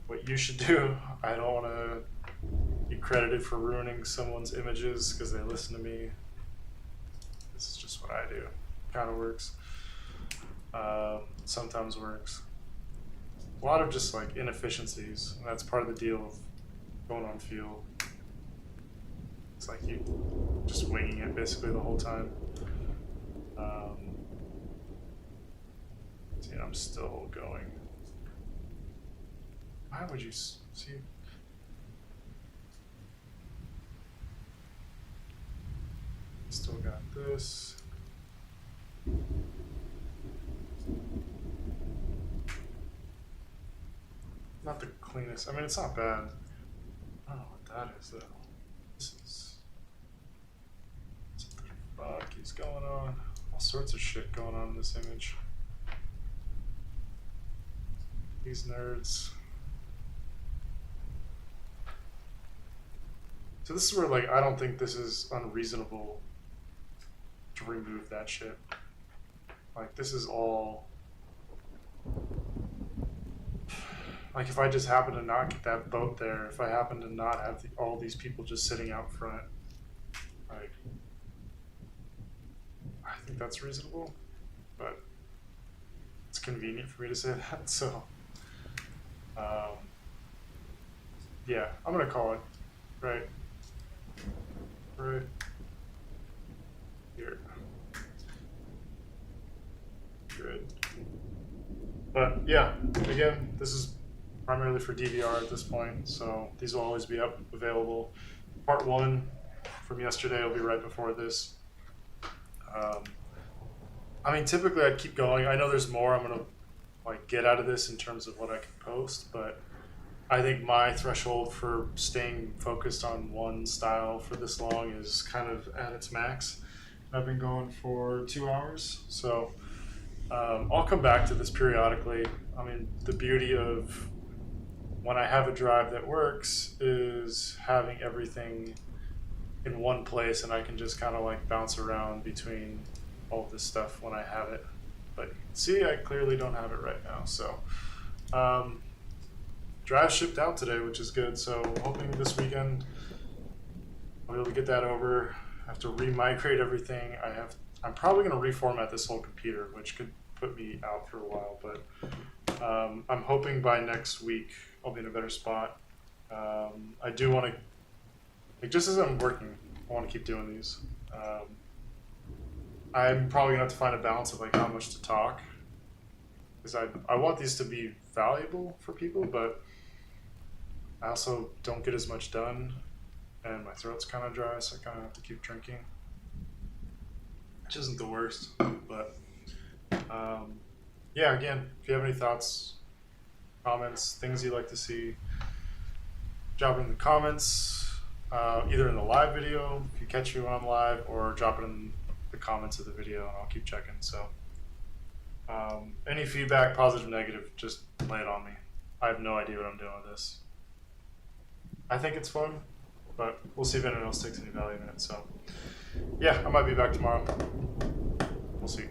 what you should do. I don't want to be credited for ruining someone's images because they listen to me. This is just what I do. Kind of works. Sometimes works. A lot of just like inefficiencies, and that's part of the deal of going on field. It's like you just winging it basically the whole time. See, I'm still going. Why would you see? Still got this. Not the cleanest. I mean, it's not bad. I don't know what that is, though. This is... What the fuck is going on? All sorts of shit going on in this image. These nerds. So this is where, like, I don't think this is unreasonable to remove that shit. Like, this is all... Like, if I just happen to not get that boat there, if I happen to not have all these people just sitting out front, like, I think that's reasonable, but it's convenient for me to say that, so, yeah, I'm gonna call it, right here. Good. But yeah, again, this is primarily for DVR at this point, so these will always be up, available. Part 1 from yesterday will be right before this. I mean, typically I'd keep going. I know there's more I'm gonna like get out of this in terms of what I can post, but I think my threshold for staying focused on one style for this long is kind of at its max. I've been going for 2 hours, so I'll come back to this periodically. I mean, the beauty of when I have a drive that works is having everything in one place, and I can just kind of like bounce around between all of this stuff when I have it. But see, I clearly don't have it right now, so drive shipped out today, which is good. So hoping this weekend I'll be able to get that over. I have to re-migrate everything. I'm probably going to reformat this whole computer, which could put me out for a while, but I'm hoping by next week I'll be in a better spot. I do want to, like, just as I'm working, I want to keep doing these. I'm probably going to have to find a balance of like how much to talk, because I want these to be valuable for people, but I also don't get as much done, and my throat's kind of dry, so I kind of have to keep drinking, which isn't the worst. But yeah, again, if you have any thoughts, comments, things you'd like to see, drop it in the comments, either in the live video if you catch me when I'm live, or drop it in the comments of the video and I'll keep checking. So any feedback, positive, negative, just lay it on me. I have no idea what I'm doing with this. I think it's fun, but we'll see if anyone else takes any value in it. So yeah, I might be back tomorrow. We'll see.